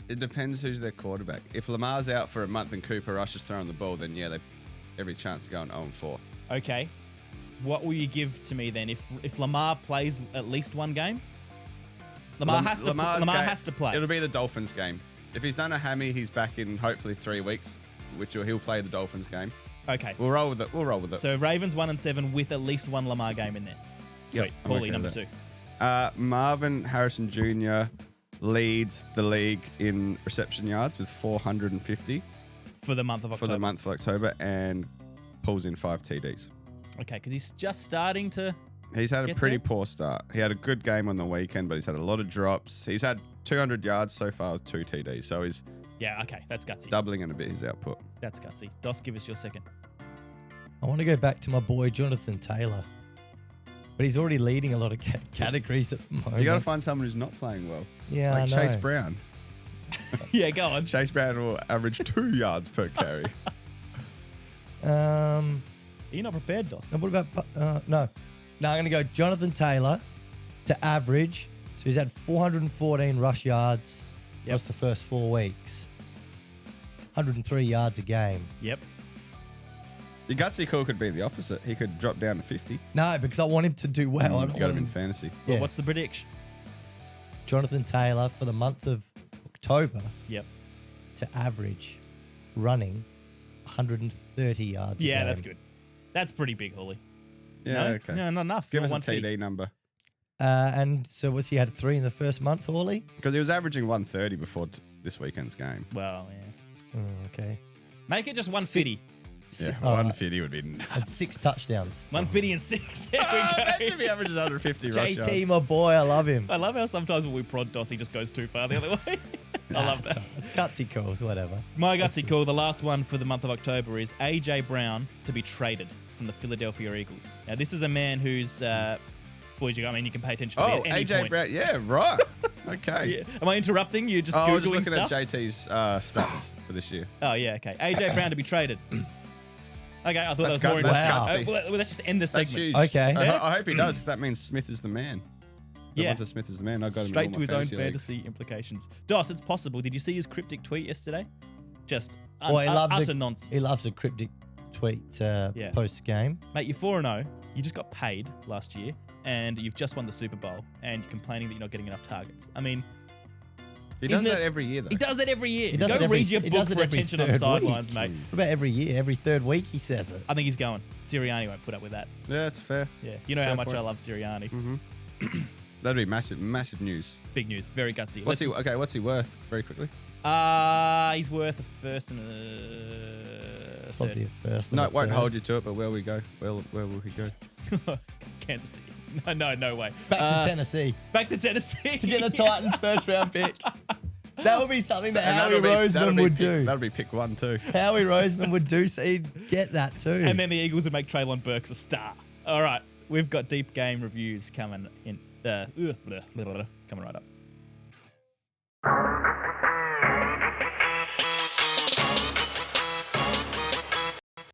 S3: It depends who's their quarterback. If Lamar's out for a month and Cooper Rush is throwing the ball, then yeah, they every chance of going 0-4.
S1: Okay. What will you give to me then if Lamar plays at least one game? Lamar has to play.
S3: It'll be the Dolphins game. If he's done a hammy, he's back in hopefully 3 weeks, which he'll play the Dolphins game.
S1: Okay.
S3: We'll roll with it.
S1: So Ravens 1-7 with at least one Lamar game in there. Sweet.
S3: Yep, I'm
S1: Paulie,
S3: okay
S1: number
S3: with
S1: 2.
S3: Marvin Harrison Jr. leads the league in reception yards with 450
S1: For the month of October.
S3: for the month of October and pulls in 5 TDs.
S1: Okay, because he's just starting to
S3: He's had a
S1: get
S3: pretty
S1: there?
S3: poor start. He had a good game on the weekend, but he's had a lot of drops. He's had 200 yards so far with 2 TDs, so he's
S1: Yeah, okay, that's gutsy.
S3: doubling in a bit his output.
S1: That's gutsy. Dos, give us your second.
S2: I want to go back to my boy Jonathan Taylor, but he's already leading a lot of categories at the moment.
S3: You got to find someone who's not playing well.
S2: Yeah,
S3: like
S2: I know.
S3: Chase Brown.
S1: Yeah, go on.
S3: Chase Brown will average 2 yards per carry.
S1: Are you not prepared, Dos?
S2: And what about no? No, I'm going to go Jonathan Taylor to average. So he's had 414 rush yards across the first 4 weeks. 103 yards a game.
S1: Yep.
S3: Your Gutsy Call could be the opposite. He could drop down to 50.
S2: No, because I want him to do well. I
S3: You
S2: don't
S3: got
S2: want
S3: him in
S2: him-
S3: fantasy.
S2: Yeah.
S1: Well, what's the prediction?
S2: Jonathan Taylor for the month of October
S1: Yep.
S2: to average running 130 yards a
S1: Yeah,
S2: game.
S1: that's good. That's pretty big, Holly.
S3: Yeah,
S1: No?
S3: okay.
S1: No, not enough.
S3: Give
S1: You're
S3: us a
S1: 150.
S3: TD number.
S2: And so what's he had 3 in the first month, Orly?
S3: Because he was averaging 130 before this weekend's game.
S1: Well, yeah.
S2: Okay.
S1: Make it just 150.
S3: Yeah,
S2: Oh,
S3: 150 would be nice.
S2: And 6 touchdowns.
S1: 150 and 6. There we go.
S3: Imagine if he averages 150 rush
S2: JT,
S3: yards.
S2: my boy, I love him.
S1: I love how sometimes when we prod Dos, he just goes too far the other way. I love that.
S2: It's Gutsy Calls, whatever.
S1: My gutsy call, the last one for the month of October, is A.J. Brown to be traded from the Philadelphia Eagles. Now, this is a man who's, boys, you can pay attention to me
S3: Oh,
S1: at any
S3: AJ
S1: point.
S3: Brown. Yeah, right. Okay.
S1: Yeah. Am I interrupting you? Just
S3: Oh, I was
S1: Googling
S3: just looking
S1: stuff?
S3: at JT's stats for this year.
S1: Oh, yeah, okay. A.J. Brown to be traded. Okay, I thought
S3: That's
S1: that was more
S3: gut-
S1: interesting.
S3: that's gutsy.
S1: Well, let's just end the
S3: That's
S1: segment.
S3: huge.
S2: Okay.
S3: I hope he does, because that means Smith is the man.
S1: Yeah.
S3: Devonta Smith is the man. I got him
S1: Straight
S3: in
S1: to
S3: all
S1: his
S3: my
S1: own
S3: fantasy leagues.
S1: fantasy implications. Dos, it's possible. Did you see his cryptic tweet yesterday? Just
S2: Well, he loves
S1: utter
S2: a-
S1: nonsense.
S2: He loves a cryptic tweet
S1: Yeah.
S2: post-game.
S1: Mate, you're 4-0. You just got paid last year, and you've just won the Super Bowl, and you're complaining that you're not getting enough targets. I mean,
S3: He does
S1: Isn't it-
S3: that every year, though.
S1: he does it every year.
S2: He does
S1: Go
S2: it every-
S1: read your
S2: he
S1: book
S2: does it
S1: for
S2: every
S1: attention on
S2: third
S1: sidelines,
S2: week.
S1: mate.
S2: What about every year? Every third week he says it.
S1: I think he's going. Sirianni won't put up with that.
S3: Yeah, it's fair.
S1: Yeah, you know how
S3: Fair
S1: much
S3: point.
S1: I love Sirianni.
S3: That'd be massive, massive news.
S1: Big news. Very gutsy.
S3: What's he worth? Very quickly.
S1: He's worth a first and a
S2: It's probably
S1: third.
S2: a first.
S3: No,
S2: and
S3: it
S2: a
S3: won't
S2: third.
S3: hold you to it, but where we go? Where will he go?
S1: Kansas City. No way.
S2: Back to Tennessee
S1: Back to Tennessee.
S2: to get the Titans' first round pick. That would be something that
S3: And
S2: Howie Roseman would do.
S3: That'll be pick 1 too.
S2: Howie Roseman would do, so he'd get that too.
S1: And then the Eagles would make Treylon Burks a star. All right, we've got deep game reviews coming in. Coming right up.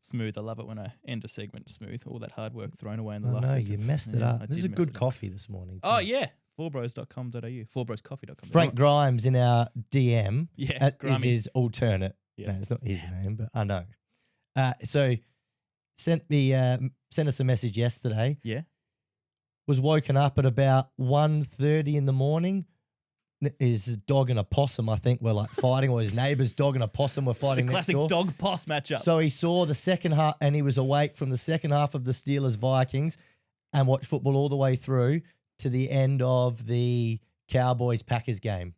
S1: Smooth. I love it when I end a segment smooth. All that hard work thrown away in the
S2: Oh,
S1: last
S2: no,
S1: sentence.
S2: you messed it
S1: Yeah,
S2: up.
S1: I
S2: This is
S1: did
S2: a
S1: mess
S2: good
S1: it up.
S2: coffee this morning.
S1: Oh,
S2: too.
S1: yeah. Forbros.com.au. Forbrosscoffee.com.
S2: Frank Grimes in our DM
S1: Yeah,
S2: is
S1: Grimy.
S2: his alternate.
S1: Yes.
S2: No, it's not his name, but I know. So sent us a message yesterday.
S1: Yeah.
S2: Was woken up at about 1:30 in the morning. His dog and a possum, I think, were like fighting, or his neighbour's dog and a possum were
S1: The
S2: fighting next
S1: classic
S2: door.
S1: dog poss matchup.
S2: So he saw the second half, and he was awake from the second half of the Steelers Vikings, and watched football all the way through to the end of the Cowboys Packers game,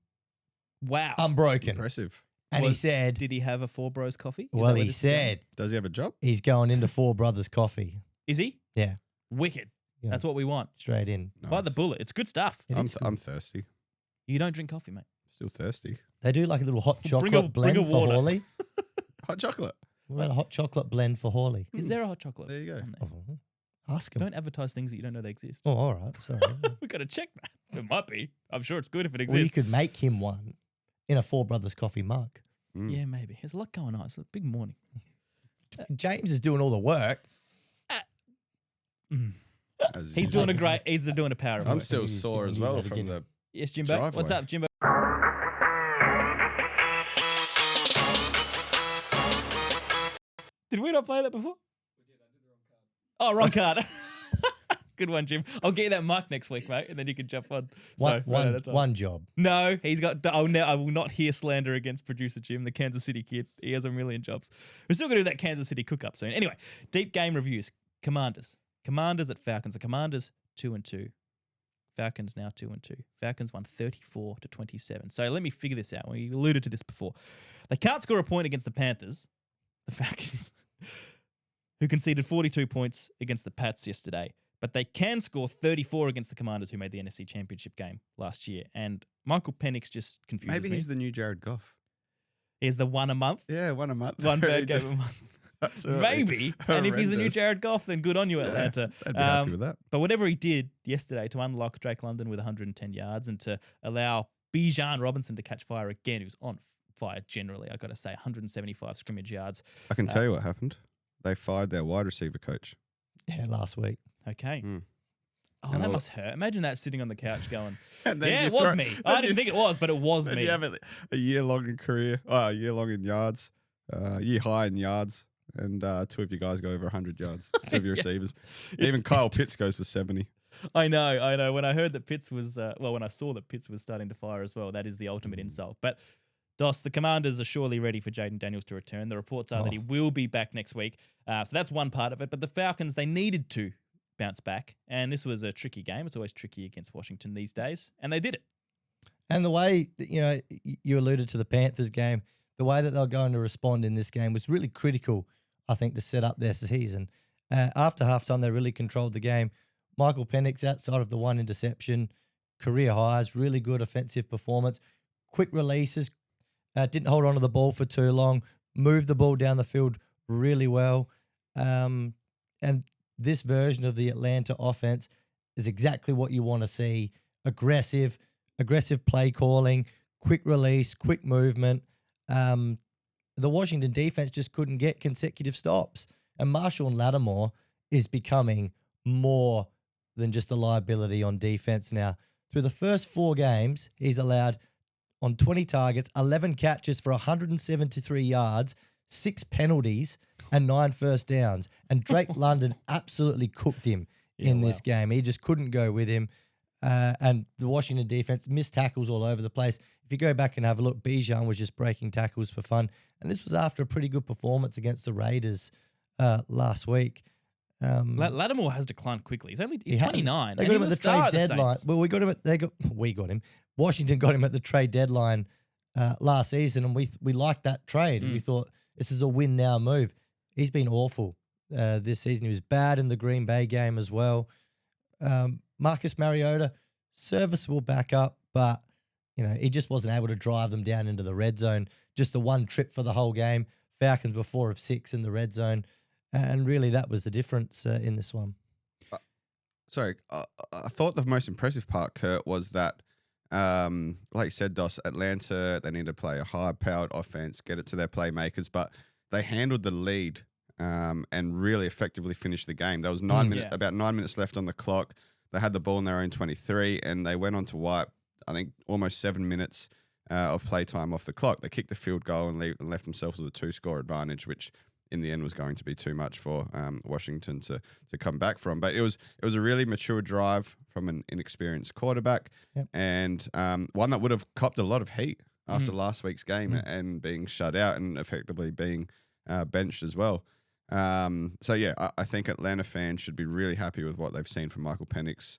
S1: wow.
S2: unbroken.
S3: Impressive.
S2: And he said,
S1: Did he have a Four Bros coffee? Is that
S2: well,
S1: where
S2: he
S1: this is going?
S2: said
S3: Does he have a job?
S2: he's going into Four Brothers Coffee.
S1: Is he?
S2: Yeah,
S1: Wicked.
S2: Yeah.
S1: That's what we want.
S2: straight in.
S1: Bite the
S3: Nice.
S1: bullet. It's good stuff.
S2: It
S3: I'm,
S2: is good.
S3: I'm thirsty.
S1: You don't drink coffee, mate.
S3: Still thirsty.
S2: They do like a little hot
S1: Bring
S2: chocolate
S1: a-
S2: blend
S1: bring a
S2: for
S1: water.
S2: Hawley.
S3: Hot chocolate.
S2: What about a hot chocolate blend for Hawley?
S1: Is there a hot chocolate?
S3: There you go.
S1: on there?
S2: Oh, ask him.
S1: Don't advertise things that you don't know they exist.
S2: Oh, all right. Sorry.
S1: We've got to check that. It might be. I'm sure it's good if it
S2: Well, you
S1: exists.
S2: could make him one in a Four Brothers Coffee mug.
S1: Yeah, maybe. There's a lot going on. It's a big morning.
S2: James is doing all the work.
S3: As
S1: He's
S3: usual.
S1: doing a power of
S3: I'm
S1: work.
S3: still
S2: He's
S3: sore
S2: giving
S3: as
S2: you
S3: well
S2: that
S3: from
S2: again.
S3: the.
S1: Yes, Jimbo. What's
S3: driveway.
S1: up, Jimbo? Did we not play that before? We did. I did the wrong card. Oh, wrong card. Good one, Jim. I'll get you that mic next week, mate, and then you can jump on.
S2: One job.
S1: No, he's got. Oh, no, I will not hear slander against producer Jim, the Kansas City kid. He has a million jobs. We're still going to do that Kansas City cook up soon. Anyway, deep game reviews. Commanders at Falcons. The Commanders 2-2. Falcons now 2-2. Falcons won 34-27. So let me figure this out. We alluded to this before. They can't score a point against the Panthers, the Falcons, who conceded 42 points against the Pats yesterday. but they can score 34 against the Commanders, who made the NFC Championship game last year. And Michael Penix just confuses
S3: Maybe
S1: me.
S3: he's the new Jared Goff.
S1: He's the one a month.
S3: Yeah, one a month.
S1: One bad game
S3: Just
S1: a month.
S3: absolutely
S1: Maybe. And if he's the new
S3: horrendous.
S1: Jared Goff, then good on you, Atlanta.
S3: I'd be happy with that.
S1: But whatever he did yesterday to unlock Drake London with 110 yards and to allow Bijan Robinson to catch fire again, who's on fire generally, I got to say, 175 scrimmage yards.
S3: I can tell you what happened. They fired their wide receiver coach.
S2: Yeah, last week.
S1: Okay.
S3: Mm.
S1: Oh,
S3: And
S1: that
S3: all-
S1: must hurt. Imagine that sitting on the couch going,
S3: And then
S1: yeah,
S3: you
S1: it was
S3: throw-
S1: me.
S3: then
S1: I
S3: you-
S1: didn't think it was, but it was
S3: Then
S1: me.
S3: you have a year long in career, a year long in yards, year high in yards, and two of you guys go over 100 yards. Two of your
S1: Yeah.
S3: receivers. Even Kyle Pitts goes for 70.
S1: I know. When I heard that Pitts was, when I saw that Pitts was starting to fire as well, that is the ultimate insult. But Dos, the Commanders are surely ready for Jaden Daniels to return. The reports are that he will be back next week. So that's one part of it. But the Falcons, they needed to bounce back. And this was a tricky game. It's always tricky against Washington these days. And they did it.
S2: And the way, you alluded to the Panthers game, the way that they're going to respond in this game was really critical, I think, to set up their season. After halftime, they really controlled the game. Michael Penix, outside of the one interception, career highs, really good offensive performance, quick releases, didn't hold on to the ball for too long, moved the ball down the field really well. And this version of the Atlanta offense is exactly what you want to see. Aggressive play calling, quick release, quick movement. The Washington defense just couldn't get consecutive stops. And Marshall Lattimore is becoming more than just a liability on defense now. Through the first 4 games, he's allowed on 20 targets, 11 catches for 173 yards, 6 penalties, and 9 first downs. And Drake London absolutely cooked him in this game. He just couldn't go with him. And the Washington defense missed tackles all over the place. If you go back and have a look, Bijan was just breaking tackles for fun. And this was after a pretty good performance against the Raiders last week.
S1: Lattimore has declined quickly. He's 29.
S2: They
S1: and
S2: got
S1: he
S2: him
S1: was
S2: at the
S1: a star
S2: trade
S1: at the
S2: deadline.
S1: Saints.
S2: Well, we got him. Washington got him at the trade deadline last season, and we liked that trade. We thought this is a win now move. He's been awful this season. He was bad in the Green Bay game as well. Marcus Mariota, serviceable backup, but he just wasn't able to drive them down into the red zone. Just the one trip for the whole game. Falcons were 4 of 6 in the red zone, and really that was the difference in this one.
S3: Sorry, I thought the most impressive part, Kurt, was that, like you said, Dos, Atlanta, they need to play a high-powered offense, get it to their playmakers, but they handled the lead and really effectively finished the game. There was about 9 minutes left on the clock. They had the ball in their own 23, and they went on to wipe, I think, almost 7 minutes of playtime off the clock. They kicked a field goal and left themselves with a 2-score advantage, which in the end was going to be too much for Washington to come back from. But it was a really mature drive from an inexperienced quarterback, and one that would have copped a lot of heat after last week's game and being shut out and effectively being benched as well. So yeah, I think Atlanta fans should be really happy with what they've seen from Michael Penix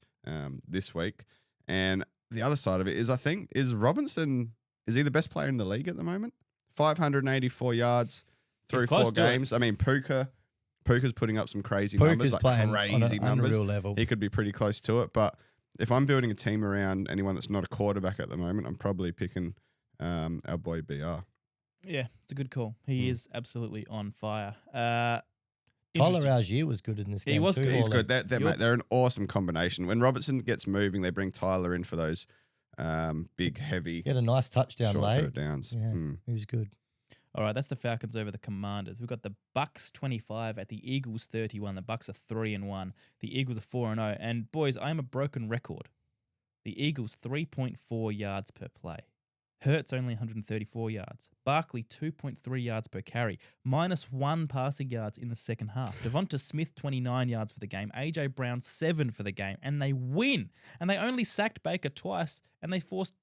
S3: this week. And the other side of it is, I think, is Robinson, is he the best player in the league at the moment? 584 yards through 4 games. I mean, Puka's putting up some crazy numbers, like
S2: playing
S3: crazy
S2: on an
S3: numbers.
S2: unreal level.
S3: He could be pretty close to it. But if I'm building a team around anyone that's not a quarterback at the moment, I'm probably picking our boy BR.
S1: Yeah, it's a good call. He is absolutely on fire.
S2: Tyler
S1: Interesting.
S2: Algier was good in this game.
S1: He was
S2: too,
S1: good.
S3: He's
S2: Orlando.
S3: good. They're an awesome combination. When Robertson gets moving, they bring Tyler in for those big, heavy,
S2: He had a nice touchdown
S3: short
S2: late.
S3: third downs.
S2: Yeah, he was good.
S1: All right, that's the Falcons over the Commanders. We've got the Bucs 25 at the Eagles 31. The Bucs are 3-1. The Eagles are 4-0. And boys, I'm a broken record. The Eagles 3.4 yards per play. Hurts only 134 yards. Barkley 2.3 yards per carry. -1 passing yards in the second half. Devonta Smith 29 yards for the game. AJ Brown 7 for the game. And they win. And they only sacked Baker twice. And they forced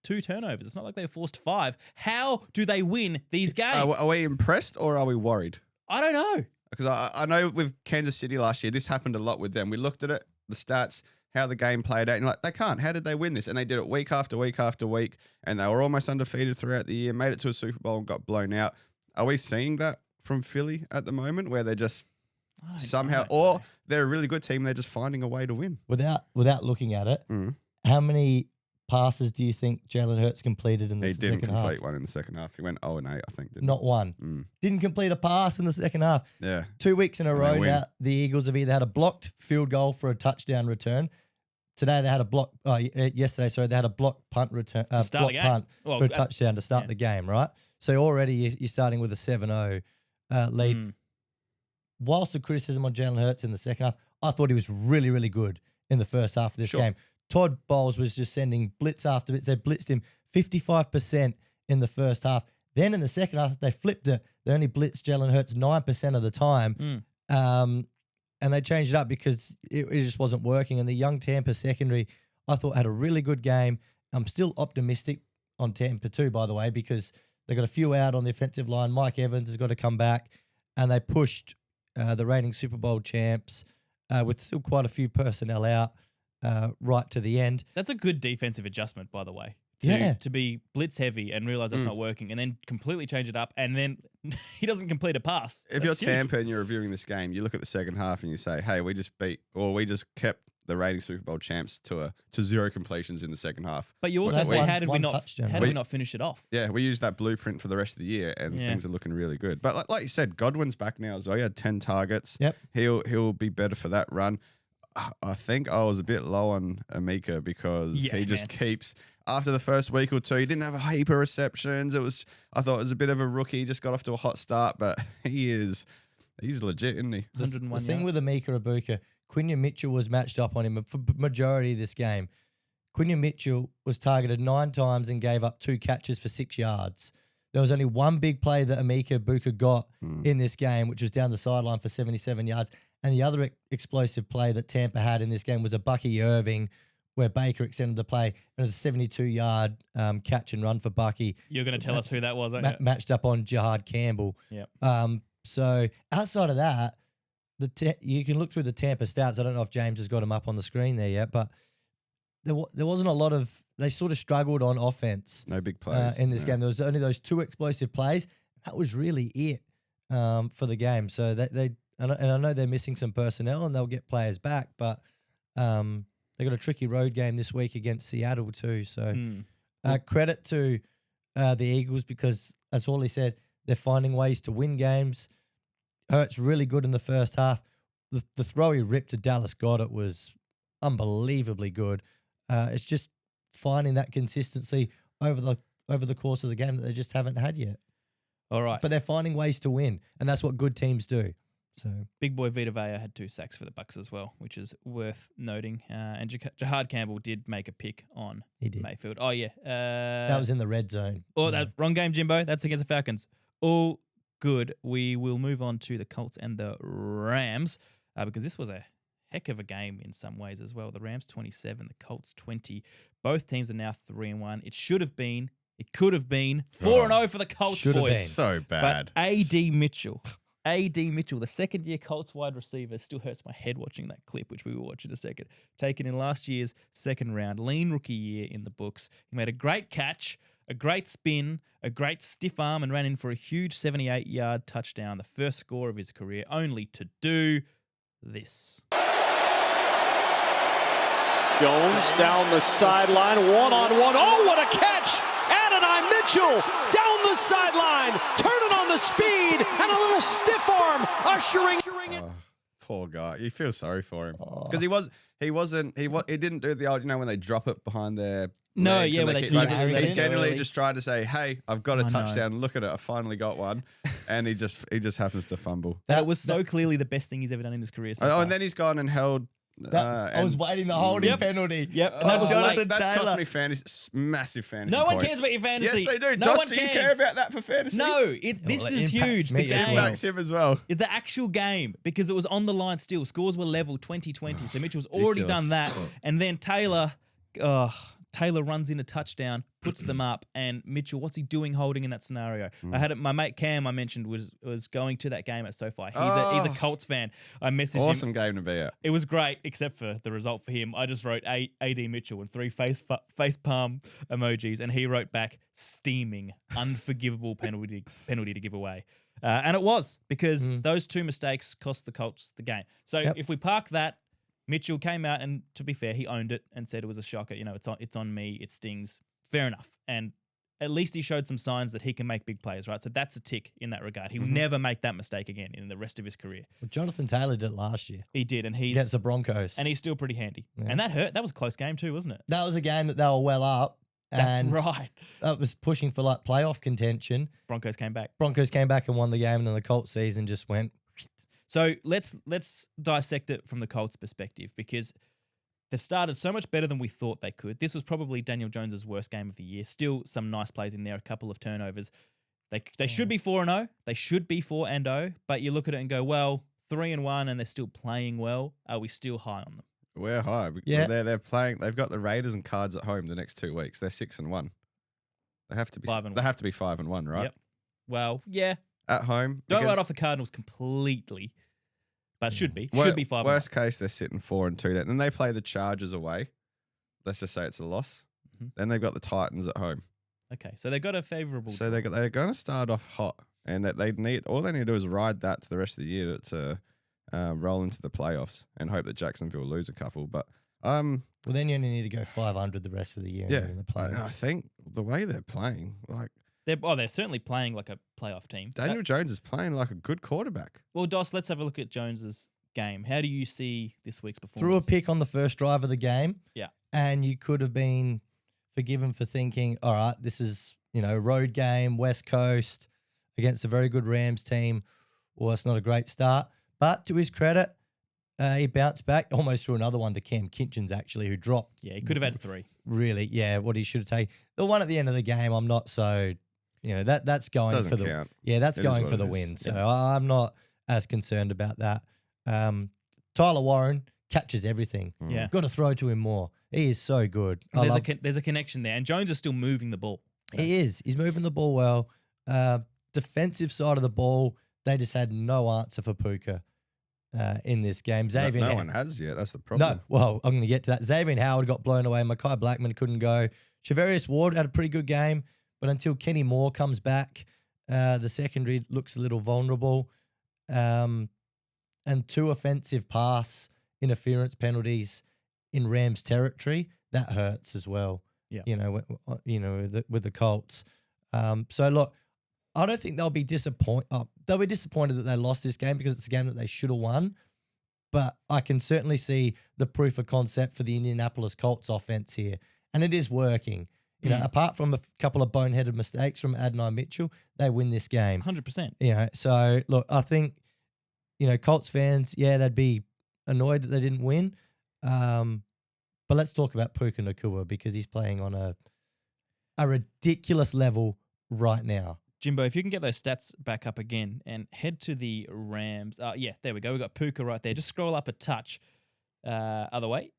S1: 2 turnovers. It's not like they forced 5. How do they win these games?
S3: Are we impressed or are we worried?
S1: I don't know.
S3: Because I know with Kansas City last year, this happened a lot with them. We looked at it, the stats, how the game played out, and like, they can't. How did they win this? And they did it week after week after week, and they were almost undefeated throughout the year, made it to a Super Bowl and got blown out. Are we seeing that from Philly at the moment, where they're just somehow,
S1: don't
S3: or
S1: know.
S3: they're a really good team. They're just finding a way to win.
S2: Without looking at it,
S3: Mm.
S2: how many passes do you think Jalen Hurts completed in the
S3: He
S2: second
S3: didn't
S2: half?
S3: complete one in the second half. He went 0-8, I think. Didn't
S2: Not one.
S3: Mm.
S2: Didn't complete a pass in the second half.
S3: Yeah.
S2: 2 weeks in a
S3: And
S2: row
S3: they win.
S2: now, the Eagles have either had a blocked field goal for a touchdown return. Today they had a block. Yesterday, sorry, they had a blocked punt return.
S1: To start the
S2: blocked
S1: game.
S2: punt
S1: Well,
S2: for a touchdown to start
S1: yeah.
S2: the game, right? So already you're starting with a 7-0 lead.
S1: Mm.
S2: Whilst the criticism on Jalen Hurts in the second half, I thought he was really, really good in the first half of this
S3: Sure.
S2: game. Todd Bowles was just sending blitz after blitz. They blitzed him 55% in the first half. Then in the second half, they flipped it. They only blitzed Jalen Hurts 9% of the time. And they changed it up because it just wasn't working. And the young Tampa secondary, I thought, had a really good game. I'm still optimistic on Tampa too, by the way, because they got a few out on the offensive line. Mike Evans has got to come back. And they pushed the reigning Super Bowl champs with still quite a few personnel out right to the end.
S1: That's a good defensive adjustment, by the way.
S2: Yeah.
S1: To be blitz heavy and realize that's not working, and then completely change it up, and then he doesn't complete a pass.
S3: If
S1: That's
S3: you're
S1: huge.
S3: Tampa and you're reviewing this game, you look at the second half and you say, "Hey, we just kept the reigning Super Bowl champs to 0 completions in the second half."
S1: But you also
S2: that's
S1: say,
S2: one-
S1: how did
S2: one touchdown,
S1: we
S2: right?
S1: not finish it off?
S3: Yeah, we used that blueprint for the rest of the year, and
S1: Yeah.
S3: things are looking really good. But like you said, Godwin's back now as well. He had 10 targets.
S2: Yep.
S3: He'll be better for that run. I think I was a bit low on Amika because
S1: Yeah,
S3: he just
S1: man.
S3: keeps after the first week or two. He didn't have a heap of receptions. I thought it was a bit of a rookie. He just got off to a hot start, but he's legit, isn't he?
S2: The
S1: 101
S2: thing
S1: yards.
S2: with Amika Ibuka, Quinion Mitchell was matched up on him for majority of this game. Quinion Mitchell was targeted 9 times and gave up 2 catches for 6 yards. There was only one big play that Amika Ibuka got in this game, which was down the sideline for 77 yards. And the other explosive play that Tampa had in this game was a Bucky Irving, where Baker extended the play. And it was a 72-yard catch and run for Bucky.
S1: You're going to tell us who that was, aren't you?
S2: Matched up on Jahad Campbell.
S1: Yep.
S2: So outside of that, you can look through the Tampa stats. I don't know if James has got them up on the screen there yet, but there wasn't a lot of. They sort of struggled on offense
S3: No big plays
S2: in this game. There was only those 2 explosive plays. That was really it for the game. So and I know they're missing some personnel and they'll get players back, but they got a tricky road game this week against Seattle too. So credit to the Eagles because, as Wally said, they're finding ways to win games. Hurts really good in the first half. The throw he ripped to Dallas Goedert was unbelievably good. It's just finding that consistency over the course of the game that they just haven't had yet.
S1: All right.
S2: But they're finding ways to win, and that's what good teams do. So
S1: Big boy Vita Vea had 2 sacks for the Bucs as well, which is worth noting. And Jahad Campbell did make a pick on
S2: he did.
S1: Mayfield. Oh, yeah.
S2: That was in the red zone.
S1: Oh, that wrong game, Jimbo. That's against the Falcons. All good. We will move on to the Colts and the Rams because this was a heck of a game in some ways as well. The Rams 27, the Colts 20. Both teams are now 3-1. It should have been. It could have been 4-0 for the Colts
S2: Should have
S1: boys.
S2: been.
S3: So bad.
S1: But A.D. Mitchell, the second-year Colts wide receiver, still hurts my head watching that clip, which we will watch in a second. Taken in last year's second round, lean rookie year in the books. He made a great catch, a great spin, a great stiff arm, and ran in for a huge 78-yard touchdown, the first score of his career, only to do this.
S4: Jones down the sideline, one-on-one. Oh, what a catch! Adonai Mitchell down the sideline, turning on the speed, and a little stiff arm ushering in.
S3: Poor guy. You feel sorry for him because he didn't do the old, when they drop it behind their
S1: No,
S3: legs
S1: yeah,
S3: and
S1: when they
S3: keep
S1: keep
S3: running.
S1: it really
S3: He generally
S1: early.
S3: just tried to say, "Hey, I've got a
S1: I know.
S3: touchdown. Look at it. I finally got one," and he just happens to fumble.
S1: That was so clearly the best thing he's ever done in his career so
S3: Oh,
S1: far.
S3: and then he's gone and held.
S2: I was waiting the holding penalty.
S1: Yep, and that was late.
S3: That's cost me massive fantasy.
S1: No one
S3: points.
S1: cares about your fantasy.
S3: Yes, they do.
S1: No
S3: Josh,
S1: one
S3: do you care
S1: cares.
S3: about that for fantasy?
S1: No, this
S2: Well, it
S1: is
S2: impacts
S1: huge.
S2: me
S1: The
S2: as
S3: It
S1: game.
S2: well.
S3: impacts him as well.
S1: The actual game, because it was on the line still. Scores were level 20-20. So Mitchell's already
S3: Ridiculous.
S1: done that. And then Taylor runs in a touchdown, puts them up, and Mitchell, what's he doing holding in that scenario? I had it, my mate Cam, I mentioned, was going to that game at SoFi. He's a Colts fan. I messaged him.
S3: Awesome game to be at.
S1: It was great, except for the result for him. I just wrote A.D. Mitchell and 3 face palm emojis, and he wrote back, steaming, unforgivable penalty to give away. And it was, because those two mistakes cost the Colts the game. So if we park that, Mitchell came out and, to be fair, he owned it and said it was a shocker. You know, it's on me, it stings. Fair enough. And at least he showed some signs that he can make big plays, right? So that's a tick in that regard. He'll never make that mistake again in the rest of his career.
S2: Well, Jonathan Taylor did it last year.
S1: He did, and he's
S2: against the Broncos.
S1: And he's still pretty handy. Yeah. And that hurt. That was a close game too, wasn't it?
S2: That was a game that they were well up.
S1: That's right.
S2: That was pushing for like playoff contention.
S1: Broncos came back
S2: and won the game, and then the Colts season just went.
S1: So let's dissect it from the Colts' perspective, because they've started so much better than we thought they could. This was probably Daniel Jones' worst game of the year. Still some nice plays in there, a couple of turnovers. They should be 4-0. They should be 4-0, but you look at it and go, well, 3-1 and they're still playing well. Are we still high on them?
S3: We're high.
S2: Yeah.
S3: They're playing. They've got the Raiders and Cards at home the next 2 weeks. They're 6-1. They have to be 5-1. They have to be 5-1, right?
S1: Yep. Well, yeah.
S3: At home.
S1: Don't write off the Cardinals completely, but should be 5-1.
S3: Worst case, they're sitting 4-2. Then they play the Chargers away. Let's just say it's a loss. Then they've got the Titans at home.
S1: Okay, so they've got a favourable.
S3: So they're going to start off hot, and that they need all they need to do is ride that to the rest of the year to roll into the playoffs and hope that Jacksonville lose a couple. But
S2: well, then you only need to go 500 the rest of the year.
S3: Yeah,
S2: in the playoffs.
S3: I think the way they're playing, like
S1: they're certainly playing like a playoff team.
S3: Daniel Jones is playing like a good quarterback.
S1: Well, Dos, let's have a look at Jones's game. How do you see this week's performance?
S2: Threw a pick on the first drive of the game.
S1: Yeah,
S2: and you could have been forgiven for thinking, all right, this is road game, West Coast against a very good Rams team. Well, it's not a great start. But to his credit, he bounced back, almost threw another one to Cam Kitchens, actually, who dropped.
S1: Yeah, he could have had 3.
S2: Really, yeah, what he should have taken. The one at the end of the game, I'm not so, that's going
S3: Doesn't
S2: for the
S3: count.
S2: Yeah, that's
S3: It
S2: going
S3: is
S2: for
S3: what
S2: the
S3: it
S2: win.
S3: is.
S2: So I'm not as concerned about that. Tyler Warren catches everything.
S1: Yeah.
S2: Got to throw to him more. He is so good.
S1: There's a connection there, and Jones is still moving the ball.
S2: He is. He's moving the ball well. Defensive side of the ball, they just had no answer for Puka in this game. Xavier,
S3: No one has yet. That's the problem.
S2: No, well, I'm going to get to that. Xavier Howard got blown away. Makai Blackman couldn't go. Shavarius Ward had a pretty good game, but until Kenny Moore comes back, the secondary looks a little vulnerable. And 2 offensive pass interference penalties in Rams territory, that hurts as well.
S1: Yeah,
S2: with the Colts. So look, I don't think they'll be disappointed. They'll be disappointed that they lost this game because it's a game that they should have won. But I can certainly see the proof of concept for the Indianapolis Colts offense here, and it is working. Apart from a couple of boneheaded mistakes from Adonai Mitchell, they win this game
S1: 100%.
S2: So look, I think Colts fans, they'd be annoyed that they didn't win. But let's talk about Puka Nacua because he's playing on a ridiculous level right now.
S1: Jimbo, if you can get those stats back up again and head to the Rams. Yeah, there we go. We've got Puka right there. Just scroll up a touch. Other way.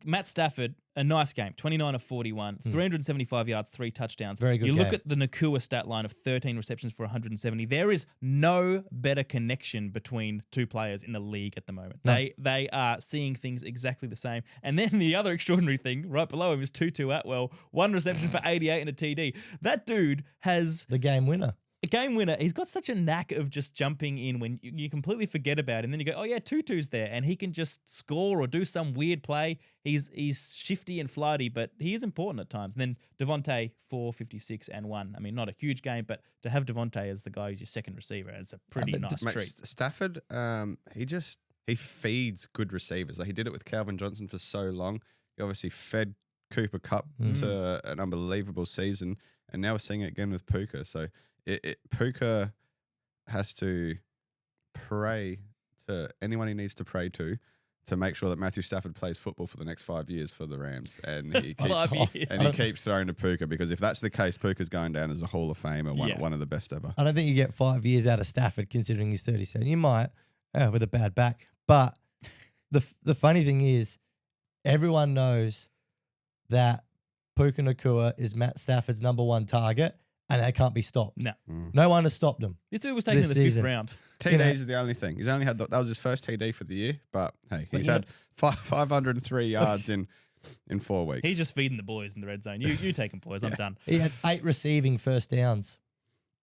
S1: Matt Stafford, a nice game. 29 of 41, 375 yards, 3 touchdowns.
S2: Very good
S1: You
S2: game.
S1: look at the Nacua stat line of 13 receptions for 170. There is no better connection between 2 players in the league at the moment.
S2: No.
S1: They are seeing things exactly the same. And then the other extraordinary thing right below him is Tutu Atwell, 1 reception for 88 and a TD. That dude has
S2: The game winner.
S1: a game winner. He's got such a knack of just jumping in when you completely forget about him. Then you go, oh yeah, Tutu's there, and he can just score or do some weird play. He's shifty and flighty, but he is important at times. And then Devontae, 456 and 1. I mean, not a huge game, but to have Devontae as the guy who's your second receiver, it's a pretty nice treat.
S3: Stafford, he feeds good receivers. Like he did it with Calvin Johnson for so long. He obviously fed Cooper Kupp to an unbelievable season, and now we're seeing it again with Puka. So Puka has to pray to anyone he needs to pray to make sure that Matthew Stafford plays football for the next 5 years for the Rams, and he keeps
S1: 5 years.
S3: and he keeps throwing to Puka, because if that's the case, Puka's going down as a Hall of Famer, one of the best ever.
S2: I don't think you get 5 years out of Stafford considering he's 37. You might with a bad back, but the funny thing is, everyone knows that Puka Nacua is Matt Stafford's number 1 target, and they can't be stopped.
S1: No.
S2: No one has stopped him.
S1: This dude was taken in the
S2: season.
S1: 5th round.
S3: TDs is the only thing. He's only had that was his first TD for the year, but hey, he's had 503 yards in 4 weeks.
S1: He's just feeding the boys in the red zone. You take him, boys. I'm done.
S2: He had 8 receiving first downs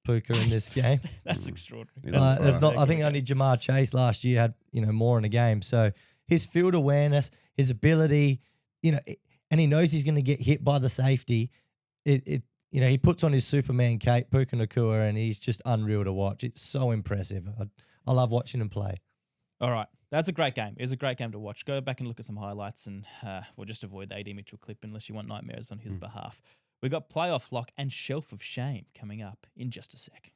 S2: Puka in this game.
S1: That's extraordinary.
S3: He's on
S2: There's
S3: fire.
S2: not. I think only Jamar Chase last year had more in a game. So his field awareness, his ability, and he knows he's going to get hit by the safety. He puts on his Superman cape, Puka Nacua, and he's just unreal to watch. It's so impressive. I love watching him play.
S1: All right. That's a great game. It's a great game to watch. Go back and look at some highlights, and we'll just avoid the Adonai Mitchell clip unless you want nightmares on his behalf. We've got playoff lock and shelf of shame coming up in just a sec.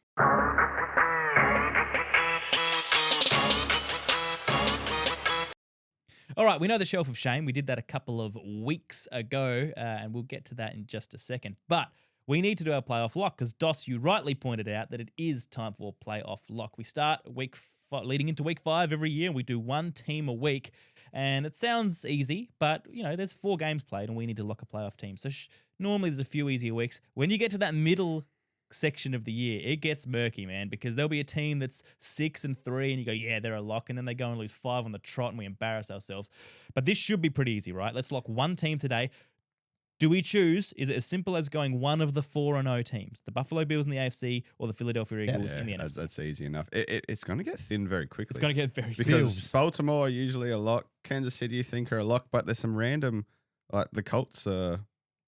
S1: All right, we know the shelf of shame. We did that a couple of weeks ago, and we'll get to that in just a second. But we need to do our playoff lock because, Dos, you rightly pointed out that it is time for playoff lock. We start leading into week 5 every year, and we do one team a week. And it sounds easy, but, there's 4 games played, and we need to lock a playoff team. So normally there's a few easier weeks. When you get to that middle section of the year, it gets murky, man, because there'll be a team that's 6-3 and you go, yeah, they're a lock, and then they go and lose 5 on the trot and we embarrass ourselves. But this should be pretty easy, right? Let's lock one team today. Do we choose, is it as simple as going one of the 4-0 teams, the Buffalo Bills in the AFC or the Philadelphia Eagles in the NFC?
S3: That's easy enough. It's going to get thin very quickly.
S1: It's going to get very thin.
S3: Because Baltimore are usually a lock, Kansas City you think are a lock, but there's some random, like the Colts are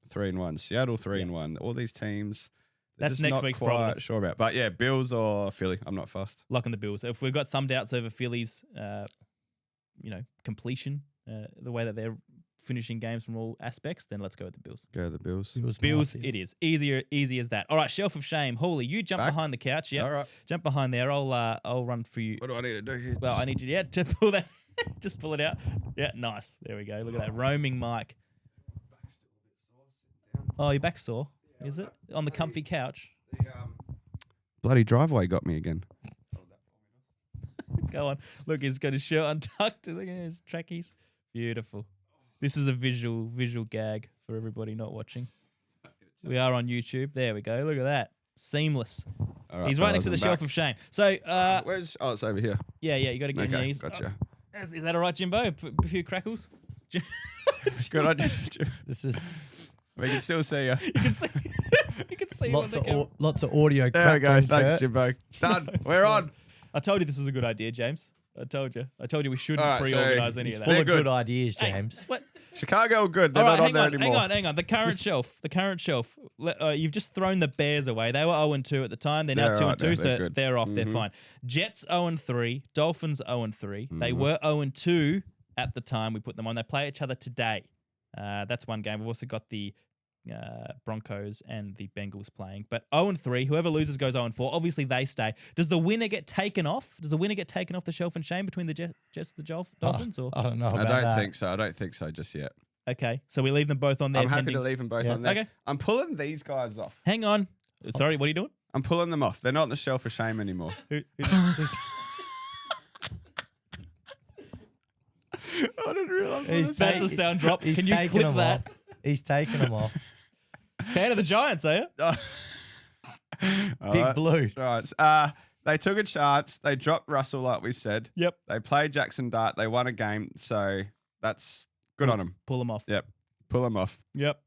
S3: 3-1, Seattle 3-1, all these teams.
S1: That's
S3: just
S1: next
S3: not
S1: week's
S3: quite
S1: problem.
S3: Sure about, but yeah, Bills or Philly. I'm not fussed.
S1: Locking the Bills. If we've got some doubts over Philly's, completion, the way that they're finishing games from all aspects, then let's go with the Bills.
S3: Go the Bills.
S1: Bills, it is easy as that. All right, shelf of shame. Holy, you jump behind the couch. Yeah,
S3: All right.
S1: jump behind there. I'll run for you.
S3: What do I need to do here?
S1: Well, I need you to pull that. Just pull it out. Yeah, nice. There we go. Look at that roaming mic. Oh, your back's sore. Is it on the comfy couch?
S3: The bloody driveway got me again.
S1: Go on. Look, he's got his shirt untucked. Look at his trackies. Beautiful. This is a visual gag for everybody not watching. We are on YouTube. There we go. Look at that. Seamless.
S3: All right,
S1: He's right next to the
S3: I'm
S1: shelf
S3: back.
S1: of shame. So,
S3: Where's? Oh, it's over here.
S1: yeah, you got to get your
S3: Okay,
S1: knees.
S3: gotcha.
S1: Is that all right, Jimbo? A few crackles?
S3: Good idea.
S2: This is
S3: We can still see you.
S1: You can see. You can see
S2: lots
S1: on the camera.
S2: of lots of audio.
S3: There we go.
S2: crackling,
S3: Thanks,
S2: Kurt.
S3: Jimbo. Done. We're on.
S1: I told you this was a good idea, James. I told you we shouldn't
S3: All right, so
S1: pre-organise any
S2: He's
S1: of
S2: full
S1: that.
S2: of
S3: They're
S2: good
S3: good.
S2: ideas,
S1: Hey,
S2: James.
S1: what?
S3: Chicago are good. They're
S1: All right,
S3: not on there anymore.
S1: hang on. The current shelf. You've just thrown the Bears away. They were 0-2 at the time. They're now
S3: They're
S1: 2-2,
S3: right,
S1: so
S3: they're good.
S1: they're off. They're fine. Jets 0-3. Dolphins 0-3. They were 0-2 at the time we put them on. They play each other today. That's one game. We've also got the Broncos and the Bengals playing. But 0-3, whoever loses goes 0-4. Obviously, they stay. Does the winner get taken off? Does the winner get taken off the shelf and shame between the Jets and the Dolphins? Or
S2: I don't know
S3: I
S2: about
S3: don't
S2: that.
S3: think so. I don't think so just yet.
S1: okay, so we leave them both on there.
S3: I'm happy to
S1: pending-
S3: leave them both
S2: Yeah.
S3: on there.
S1: Okay.
S3: I'm pulling these guys off.
S1: Hang on. Sorry, what are you doing?
S3: I'm pulling them off. They're not on the shelf of shame anymore.
S1: Who-
S3: I didn't realize.
S2: He's
S1: That's
S2: ta-
S1: a sound drop.
S2: He's
S1: Can you
S2: taking
S1: clip
S2: them
S1: that?
S2: off. He's taking them off.
S1: Fan of the Giants, are you?
S2: Big Blue.
S3: Right. They took a chance. They dropped Russell, like we said.
S1: Yep.
S3: They played Jackson Dart. They won a game. So that's good on them.
S1: Pull them off.
S3: Yep. Pull them off.
S1: Yep.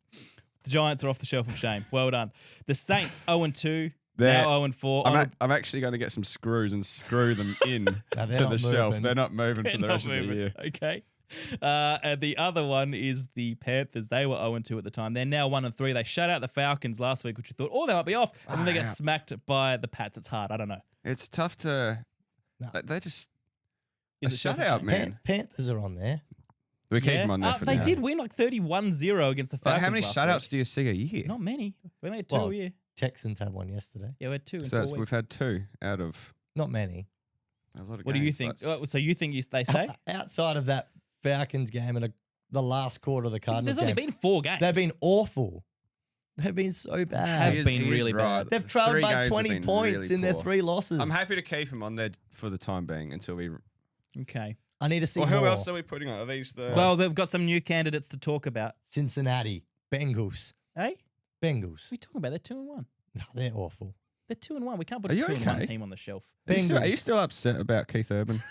S1: The Giants are off the shelf of shame. Well done. The Saints 0-2.
S3: They're-
S1: Now 0-4.
S3: I'm actually going to get some screws and screw them in
S2: No,
S3: to
S2: they're
S3: the
S2: not
S3: shelf.
S2: moving.
S3: They're not moving for
S1: They're
S3: the
S1: not
S3: rest of the
S1: moving.
S3: year.
S1: Okay. And the other one is the Panthers. They were 0-2 at the time. They're now 1-3. They shut out the Falcons last week, which we thought, oh, they might be off. And then they get
S3: yeah.
S1: smacked by the Pats. It's hard. I don't know.
S3: It's tough to.
S2: No.
S3: They just.
S1: Is
S3: a
S1: it shelf of
S3: shutout,
S1: shame?
S3: man.
S2: Panthers are on there.
S3: We keep
S1: Yeah.
S3: them on there for
S1: They
S3: now.
S1: did win like 31-0 against the Falcons.
S3: How many
S1: last
S3: shutouts
S1: week.
S3: do you see a year?
S1: Not many. We only had 2
S2: Well,
S1: a year.
S2: Texans had one yesterday.
S1: Yeah, we had 2 in
S3: So
S1: 4
S3: that's,
S1: weeks.
S3: we've had 2 out of
S2: Not many.
S3: a lot of
S1: What do you
S3: games.
S1: think?
S3: That's-
S1: So you think they stay?
S2: Outside of that Falcons game and the last quarter of the Cardinals
S1: There's only
S2: game,
S1: been 4 games.
S2: they've been awful. They've been so bad.
S1: Have been really bad.
S2: They've trailed
S3: 3
S2: by
S3: games have
S2: 20
S3: been
S2: points
S3: really
S2: in their
S3: poor.
S2: 3 losses.
S3: I'm happy to keep them on there for the time being until we.
S1: Okay.
S2: I need to see
S3: Well, who
S2: more.
S3: else are we putting on? Are these the?
S1: Well, they've got some new candidates to talk about.
S2: Cincinnati, Bengals,
S1: Hey?
S2: Bengals.
S1: What are you talking about? They're 2-1.
S2: No, they're awful.
S1: They're 2-1. We can't put
S3: Are
S1: a
S3: you
S1: 2-1
S3: okay?
S1: team on the shelf.
S3: are you
S2: Bengals.
S3: still upset about Keith Urban?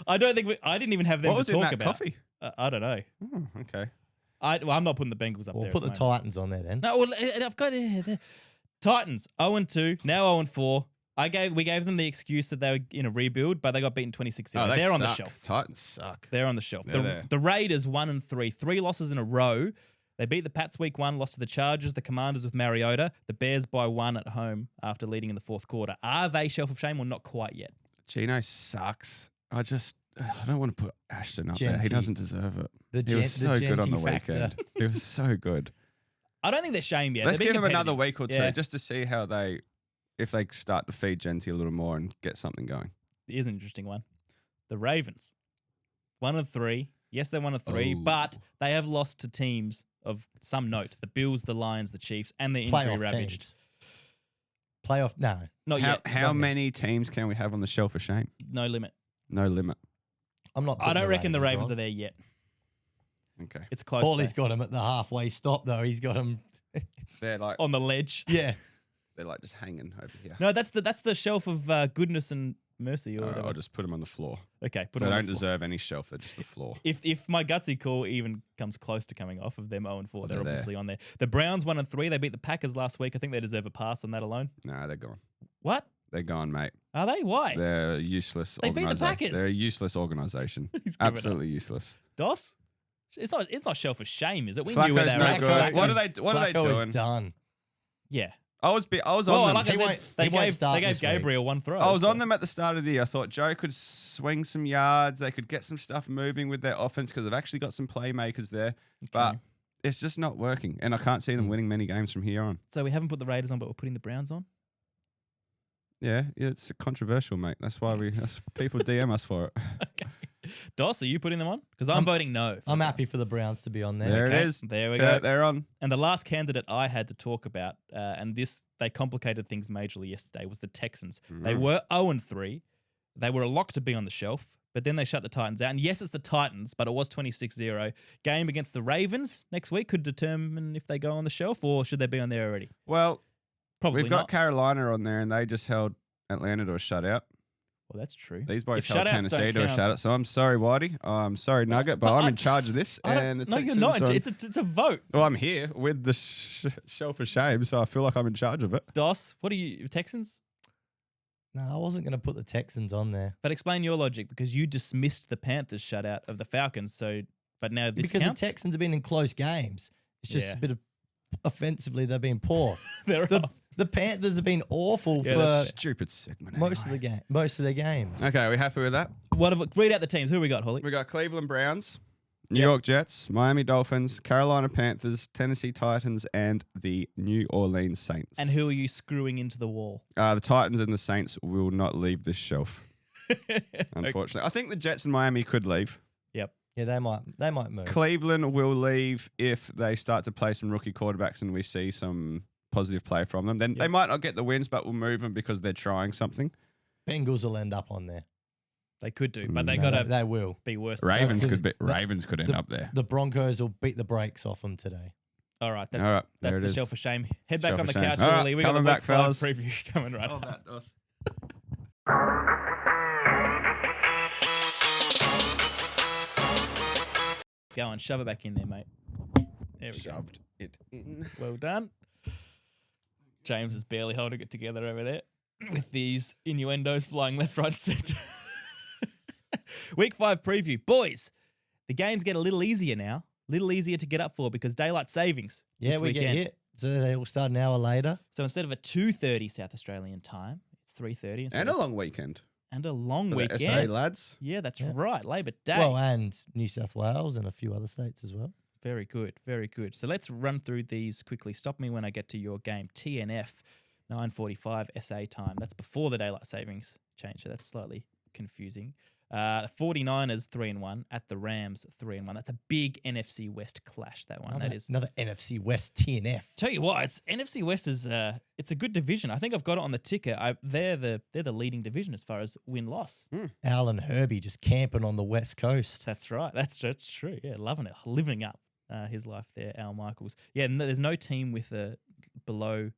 S1: I don't think I didn't even have them
S3: What was
S1: to
S3: in
S1: talk
S3: that
S1: about.
S3: coffee?
S1: I don't know.
S3: Oh, okay.
S1: I'm not putting the Bengals up
S2: We'll
S1: there.
S2: put the
S1: at the moment.
S2: Titans on there then.
S1: No, well, I've got Titans 0-2, now 0-4. We gave them the excuse that they were in a rebuild, but they got beaten 26-0.
S3: Oh,
S1: They're on the
S3: suck.
S1: shelf.
S3: Titans suck.
S1: They're on the shelf.
S3: They're there.
S1: The Raiders 1-3, 3 losses in a row. They beat the Pats week 1, lost to the Chargers, the Commanders with Mariota, the Bears by 1 at home after leading in the fourth quarter. Are they shelf of shame or not quite yet?
S3: Gino sucks. I don't want to put Ashton up there. He doesn't deserve it. He was so good on the weekend. He was so good.
S1: I don't think they're shame yet.
S3: Let's
S1: They're
S3: give
S1: being
S3: him another
S1: competitive.
S3: week or two just to see how if they start to feed Genty a little more and get something going.
S1: Here's an interesting one. The Ravens 1-3. Yes, they're 1-3, but they have lost to teams of some note: the Bills, the Lions, the Chiefs, and the injury
S2: Playoff
S1: ravaged.
S2: teams. Playoff? No.
S1: Not yet.
S3: How many teams can we have on the shelf of shame?
S1: No limit.
S3: No limit.
S2: I'm not.
S1: I don't reckon the Ravens
S2: on.
S1: are there yet.
S3: Okay.
S1: It's close.
S2: Paulie's got him at the halfway stop, though. He's got him.
S3: They're like
S1: on the ledge.
S2: Yeah.
S3: they're like just hanging over here.
S1: No, that's the shelf of goodness and mercy. Or whatever.
S3: I'll just put them on the floor.
S1: Okay, put
S3: So
S1: them
S3: they
S1: on
S3: don't
S1: the floor.
S3: deserve any shelf. They're just the floor.
S1: If my gutsy call even comes close to coming off of them 0-4, they're
S3: They're
S1: obviously on there. The Browns 1-3. They beat the Packers last week. I think they deserve a pass on that alone.
S3: No, they're gone.
S1: What?
S3: They're gone, mate.
S1: Are they? Why?
S3: They're useless.
S1: They beat the Packers.
S3: They're a useless organisation.
S1: He's given
S3: Absolutely useless.
S1: Dos? It's not shelf of shame, is it? We knew
S3: Flacco's
S1: where they were
S3: no
S1: at.
S3: good. What are they
S2: Flacco
S3: doing?
S2: is done.
S1: Yeah.
S3: I was
S1: Well,
S3: on them.
S1: like I
S2: He
S1: said,
S2: won't-
S1: they
S2: he won't
S1: gave
S2: start this week.
S1: Gabriel one throw.
S3: I was
S1: so-
S3: on them at the start of the year. I thought Joe could swing some yards. They could get some stuff moving with their offense because they've actually got some playmakers there. But it's just not working. And I can't see them winning many games from here on.
S1: So we haven't put the Raiders on, but we're putting the Browns on?
S3: Yeah, it's controversial, mate. That's why people DM us for it.
S1: Okay. Dos, are you putting them on? Because I'm voting no.
S2: I'm happy for the Browns to be on there.
S3: There
S1: Okay,
S3: it is.
S1: there we
S3: Kurt,
S1: go.
S3: They're on.
S1: And the last candidate I had to talk about, and they complicated things majorly yesterday, was the Texans. They were 0-3. They were a lock to be on the shelf, but then they shut the Titans out. And yes, it's the Titans, but it was 26-0. Game against the Ravens next week could determine if they go on the shelf or should they be on there already.
S3: Well,
S1: Probably
S3: we've got
S1: not.
S3: Carolina on there, and they just held Atlanta to a shutout.
S1: Well, that's true.
S3: These both
S1: If
S3: held
S1: shutouts
S3: Tennessee
S1: don't
S3: to a
S1: count-
S3: shutout. So I'm sorry, Whitey. I'm sorry, Nugget, but I'm in charge of this.
S1: I don't-
S3: And the
S1: no, you're
S3: Texans
S1: not.
S3: on-
S1: It's a vote.
S3: Well, I'm here with the shelf of shame, so I feel like I'm in charge of it.
S1: Dos, what are you, Texans?
S2: No, I wasn't going to put the Texans on there.
S1: But explain your logic because you dismissed the Panthers shutout of the Falcons. So, but now this
S2: Because
S1: counts.
S2: the Texans have been in close games. It's just a bit of offensively, they've been poor.
S1: They're off.
S2: The Panthers have been awful
S1: Yeah,
S2: for
S3: Stupid segment.
S2: most of their games.
S3: Okay, are we happy with that?
S1: Read out the teams. Who we got, Holly?
S3: We got Cleveland Browns, New York Jets, Miami Dolphins, Carolina Panthers, Tennessee Titans, and the New Orleans Saints.
S1: And who are you screwing into the wall?
S3: The Titans and the Saints will not leave this shelf, unfortunately. I think the Jets and Miami could leave.
S1: Yep.
S2: Yeah, they might move.
S3: Cleveland will leave if they start to play some rookie quarterbacks and we see some positive play from them. Then they might not get the wins, but we'll move them because they're trying something.
S2: Bengals will end up on there.
S1: They could do, but they
S2: No,
S1: got to
S2: they will.
S1: be worse. than
S3: Ravens
S1: that.
S3: could be.
S2: the-
S3: Ravens could end up there.
S2: The Broncos will beat the brakes off them today.
S1: All right. That's,
S3: All right, there
S1: that's
S3: it
S1: the
S3: is.
S1: shelf of shame. Head back
S3: Shelf
S1: on the
S3: of shame.
S1: couch,
S3: All right,
S1: Holly. We got the
S3: coming
S1: week
S3: back,
S1: 5
S3: fellas.
S1: preview coming right up. Go on, shove it back in there, mate. There we go.
S3: Shoved it in.
S1: Well done. James is barely holding it together over there with these innuendos flying left, right, centre. Week 5 preview. Boys, the games get a little easier now. A little easier to get up for because daylight savings
S2: Yeah,
S1: this
S2: we
S1: weekend.
S2: get hit. So they will start an hour later.
S1: So instead of a 2:30 South Australian time, it's 3:30.
S3: And a long weekend.
S1: And a long
S3: For the
S1: weekend.
S3: SA lads.
S1: Yeah, that's
S2: Yeah.
S1: right. Labor Day.
S2: Well, and New South Wales and a few other states as well.
S1: Very good, very good. So let's run through these quickly. Stop me when I get to your game. TNF, 9:45 SA time. That's before the daylight savings change, so that's slightly confusing. 49ers 3-1 at the Rams 3-1. That's a big NFC West clash. That one. That is.
S2: Another NFC West TNF.
S1: Tell you what, it's NFC West is it's a good division. I think I've got it on the ticker. They're the leading division as far as win loss.
S2: Al and Herbie just camping on the West Coast.
S1: That's right. That's true. Yeah, loving it, living up his life there, Al Michaels. Yeah, there's no team with a below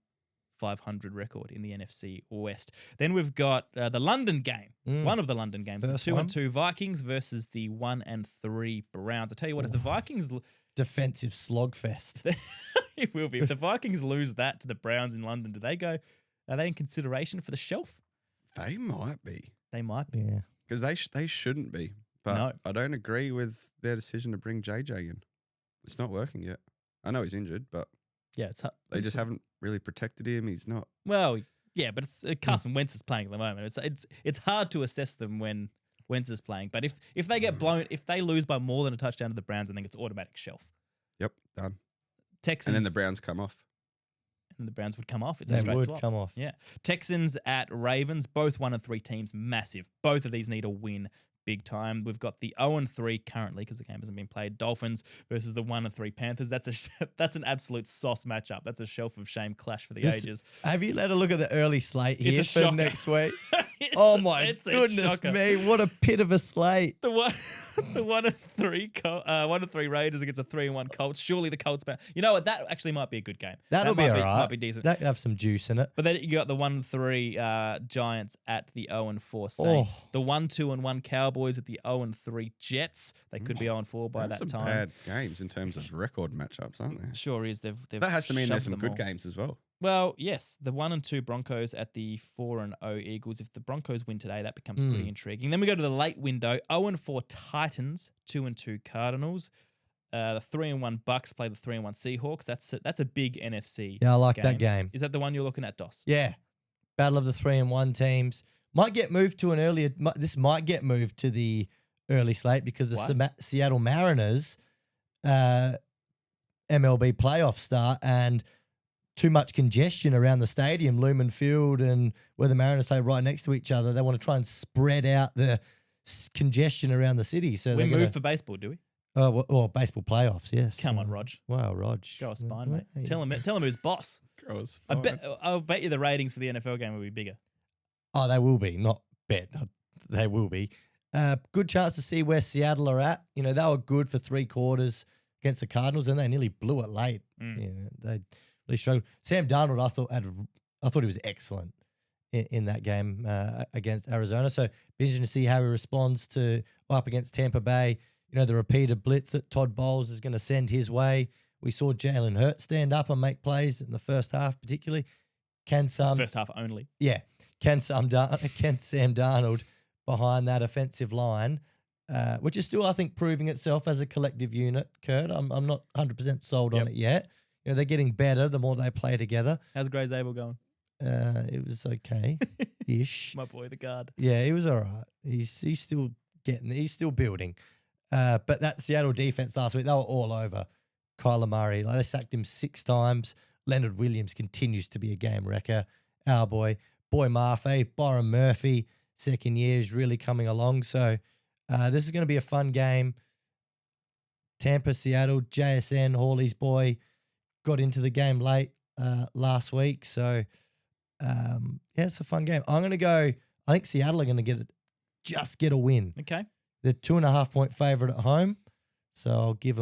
S1: 500 record in the NFC West. Then we've got the London game, one of the London games,
S2: First
S1: the 2-2
S2: one.
S1: Vikings versus the 1-3 Browns. I tell you what, if the Vikings
S2: defensive slogfest.
S1: It will be. If the Vikings lose that to the Browns in London, are they in consideration for the shelf?
S3: They might be.
S1: They might be.
S2: Yeah.
S3: Because they shouldn't be. But
S1: No.
S3: I don't agree with their decision to bring JJ in. It's not working yet. I know he's injured, but
S1: Yeah,
S3: they just haven't really protected him. He's not.
S1: Well, yeah, but it's Carson Wentz is playing at the moment. It's hard to assess them when Wentz is playing. But if they get blown, if they lose by more than a touchdown to the Browns, I think it's automatic shelf.
S3: Yep, done.
S1: Texans.
S3: And then the Browns come off.
S1: And the Browns would come off. It's a
S2: They
S1: straight
S2: would
S1: swap.
S2: come off.
S1: Yeah. Texans at Ravens, both 1-3 teams, massive. Both of these need a win big time. We've got the 0-3 currently because the game hasn't been played. Dolphins versus the 1-3 Panthers. That's an absolute sauce matchup. That's a shelf of shame clash for the ages.
S2: Have you let a look at the early slate here
S1: It's a
S2: for
S1: shocker.
S2: next week?
S1: It's
S2: Oh
S1: a
S2: my
S1: dead set
S2: goodness
S1: shocker.
S2: me! What a pit of a slate.
S1: The 1-3 Raiders against a 3-1 Colts. Surely the Colts. You know what? That actually might be a good game.
S2: That'll be
S1: might
S2: all right.
S1: Might be decent.
S2: That have some juice in it.
S1: But then you got the 1-3 Giants at the 0-4 Saints.
S2: Oh.
S1: The 1-2-1 Cowboys at the 0-3 Jets. They could be 0-4 by
S3: There's
S1: that
S3: some
S1: time.
S3: bad games in terms of record matchups, aren't there?
S1: Sure is. They've
S3: That has to mean there's
S1: shoved
S3: some
S1: them
S3: good
S1: all.
S3: games as well.
S1: Well, yes, the 1-2 Broncos at the 4-0 Eagles. If the Broncos win today, that becomes pretty intriguing. Then we go to the late window: 0-4 Titans, 2-2 Cardinals. The 3-1 Bucs play the 3-1 Seahawks. That's a big NFC.
S2: Yeah, I like that game.
S1: Is that the one you're looking at, Dos?
S2: Yeah, battle of the 3-1 teams might get moved to an earlier. This might get moved to the early slate because the Seattle Mariners MLB playoff start and too much congestion around the stadium, Lumen Field, and where the Mariners play right next to each other. They want to try and spread out the congestion around the city. So
S1: We move for baseball, do we?
S2: well, baseball playoffs, yes.
S1: Come on, Rog.
S2: Wow, Rog.
S1: Go a spine, mate.
S2: Yeah.
S1: Tell him who's boss.
S3: Gross.
S1: I'll bet you the ratings for the NFL game will be bigger.
S2: Oh, they will be. Not bet. They will be. Good chance to see where Seattle are at. You know, they were good for 3 quarters against the Cardinals, and they nearly blew it late. Yeah, they really struggled. Sam Darnold, I thought he was excellent in that game against Arizona. So be interesting to see how he responds to up against Tampa Bay. You know, the repeated blitz that Todd Bowles is going to send his way. We saw Jalen Hurts stand up and make plays in the first half, particularly.
S1: First half only.
S2: Yeah. Can Sam Darnold behind that offensive line, which is still, I think, proving itself as a collective unit, Kurt. I'm not 100% sold on it yet. You know, they're getting better the more they play together.
S1: How's Gray's Abel going?
S2: It was okay-ish.
S1: My boy, the guard.
S2: Yeah, he was all right. He's still he's still building. But that Seattle defense last week, they were all over Kyler Murray. Like, they sacked him 6 times. Leonard Williams continues to be a game wrecker. Our boy Mafe, Byron Murphy, second year is really coming along. So this is going to be a fun game. Tampa, Seattle, JSN, Hawley's boy, got into the game late last week. So, yeah, it's a fun game. I'm going to go, I think Seattle are going to get a win.
S1: Okay.
S2: They're 2.5-point favorite at home. So I'll give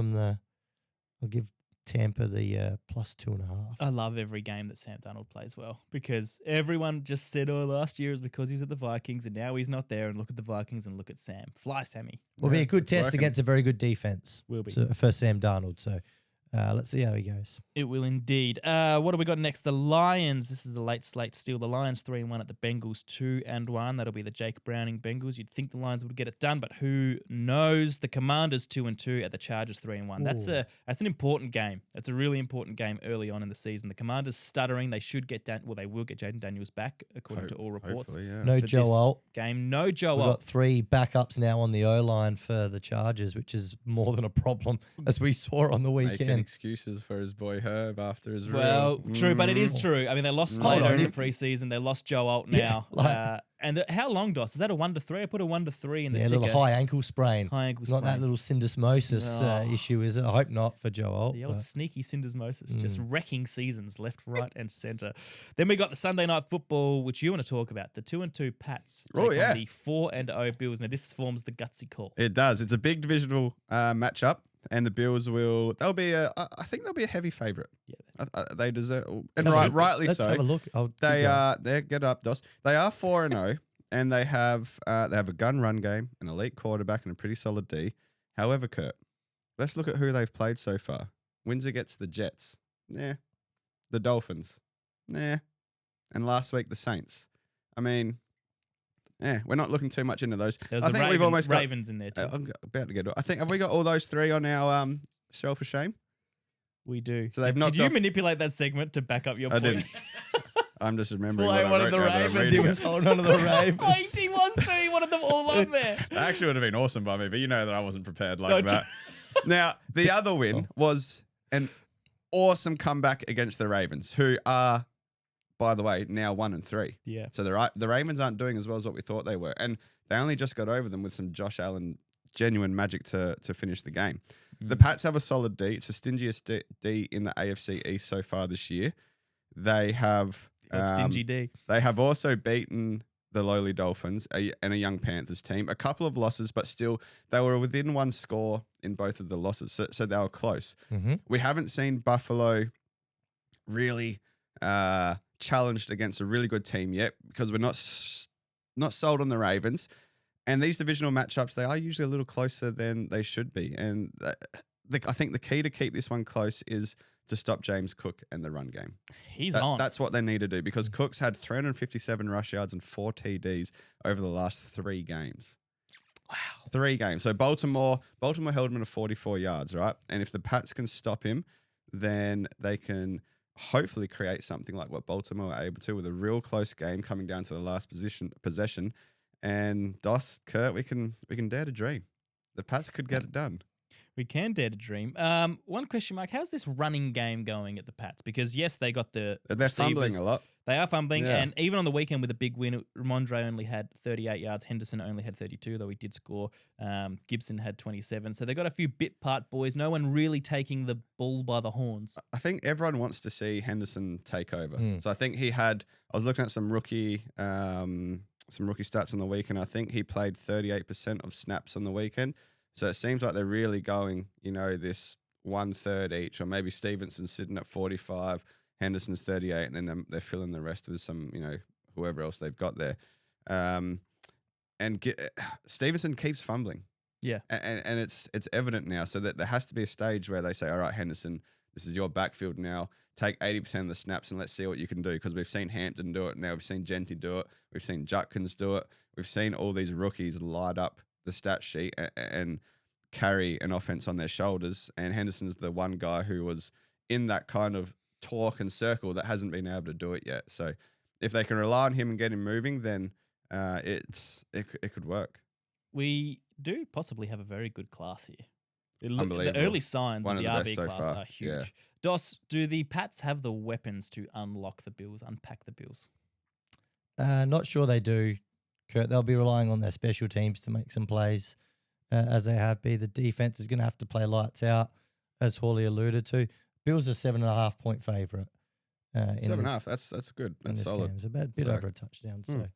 S2: Tampa the +2.5.
S1: I love every game that Sam Darnold plays well because everyone just said, last year is because he's at the Vikings and now he's not there. And look at the Vikings and look at Sam. Fly, Sammy.
S2: Will be a good test
S3: working.
S2: against a very good defense.
S1: Will be.
S2: For Sam Darnold. So let's see how he goes.
S1: It will indeed. What have we got next? The Lions. This is the late slate still. The Lions 3-1 at the Bengals 2-1. That'll be the Jake Browning Bengals. You'd think the Lions would get it done, but who knows? The Commanders 2-2 at the Chargers 3-1. That's an important game. That's a really important game early on in the season. The Commanders stuttering. They should get they will get Jaden Daniels back according to all reports.
S3: Yeah.
S2: No
S1: for
S2: Joe
S1: this
S2: Alt.
S1: Game. No Joe
S2: We've
S1: Alt.
S2: got 3 backups now on the O-line for the Chargers, which is more than a problem, as we saw on the
S3: Making
S2: weekend.
S3: excuses for his boy Herb after his
S1: Well, true, but it is true. I mean, they lost
S2: Hold
S1: Slater
S2: on.
S1: in the preseason. They lost Joe Alt now.
S2: Yeah,
S1: How long, Dos? Is that a 1-3? I put a 1-3 in the
S2: Yeah, a
S1: ticker.
S2: little high ankle sprain.
S1: High ankle
S2: Not
S1: sprain.
S2: that little syndesmosis issue, is it? I hope not for Joe Alt.
S1: The old
S2: but-
S1: sneaky syndesmosis, just wrecking seasons left, right, and centre. Then we got the Sunday night football, which you want to talk about. The 2-2 Pats take
S3: Oh, yeah.
S1: on the 4-0 Bills. Now, this forms the gutsy call.
S3: It does. It's a big divisional matchup, and the Bills I think they'll be a heavy favourite.
S1: Yeah.
S3: They deserve, and
S2: Let's have a look.
S3: rightly
S2: Let's
S3: so.
S2: have a look.
S3: They get up, Dos. They are 4-0, and they have a gun run game, an elite quarterback, and a pretty solid D. However, Kurt, let's look at who they've played so far. Wins against the Jets. Nah. The Dolphins. Nah. And last week, the Saints. I mean, we're not looking too much into those.
S1: There's
S3: I think we've almost got
S1: Ravens in there too.
S3: I'm about to get it. I think, have we got all those three on our shelf of shame?
S1: We do.
S3: So they've
S1: did you
S3: off,
S1: manipulate that segment to back up your
S3: I
S1: point?
S3: didn't. I'm just remembering
S2: Play
S3: what
S2: one
S3: I
S2: of the
S3: wrote down that I'm
S2: Ravens. He
S3: reading
S2: was
S3: it.
S2: holding on to the Ravens.
S1: Wait, he was too. He wanted them all on there.
S3: That actually would have been awesome by me, but you know that I wasn't prepared like
S1: No,
S3: that. Now, the other win was an awesome comeback against the Ravens, who are, by the way, now 1-3.
S1: Yeah.
S3: So the Ravens aren't doing as well as what we thought they were. And they only just got over them with some Josh Allen genuine magic to finish the game. The Pats have a solid D. It's the stingiest D in the AFC East so far this year. They have
S1: Stingy D.
S3: They have also beaten the lowly Dolphins and a young Panthers team. A couple of losses, but still they were within one score in both of the losses. So they were close.
S2: Mm-hmm.
S3: We haven't seen Buffalo really challenged against a really good team yet because we're not sold on the Ravens. And these divisional matchups, they are usually a little closer than they should be. And I think the key to keep this one close is to stop James Cook and the run game.
S1: He's on.
S3: That's what they need to do because Cook's had 357 rush yards and 4 TDs over the last 3 games.
S1: Wow.
S3: 3 games. So Baltimore held him to 44 yards, right? And if the Pats can stop him, then they can hopefully create something like what Baltimore are able to with a real close game coming down to the last possession. And Kurt, we can dare to dream. The Pats could get it done.
S1: We can dare to dream. One question mark: how's this running game going at the Pats? Because yes, they got the
S3: They're fumbling
S1: receivers.
S3: a lot.
S1: They are fumbling,
S3: Yeah.
S1: and even on the weekend with a big win, Ramondre only had 38 yards. Henderson only had 32, though he did score. Gibson had 27. So they got a few bit part boys. No one really taking the bull by the horns.
S3: I think everyone wants to see Henderson take over. So I think I was looking at some rookie stats on the weekend. I think he played 38% of snaps on the weekend. So it seems like they're really going, this 1/3 each, or maybe Stevenson's sitting at 45, Henderson's 38, and then they're filling the rest with some, whoever else they've got there. Stevenson keeps fumbling.
S1: Yeah.
S3: And it's evident now. So that there has to be a stage where they say, all right, Henderson, this is your backfield now. Take 80% of the snaps and let's see what you can do. Because we've seen Hampton do it. Now we've seen Genty do it. We've seen Judkins do it. We've seen all these rookies light up the stat sheet and carry an offense on their shoulders. And Henderson's the one guy who was in that kind of talk and circle that hasn't been able to do it yet. So if they can rely on him and get him moving, then it could work.
S1: We do possibly have a very good class here.
S3: Unbelievable.
S1: The early signs
S3: One
S1: of the
S3: of the
S1: RB
S3: best so
S1: class
S3: far.
S1: are huge.
S3: Yeah.
S1: Dos, do the Pats have the weapons to unlock the Bills, unpack the Bills?
S2: Not sure they do, Kurt. They'll be relying on their special teams to make some plays, as they have been. The defense is going to have to play lights out, as Hawley alluded to. Bills are 7.5 point favourite.
S3: 7.5. That's good. That's solid.
S2: Game. It's about a bit over a touchdown. So,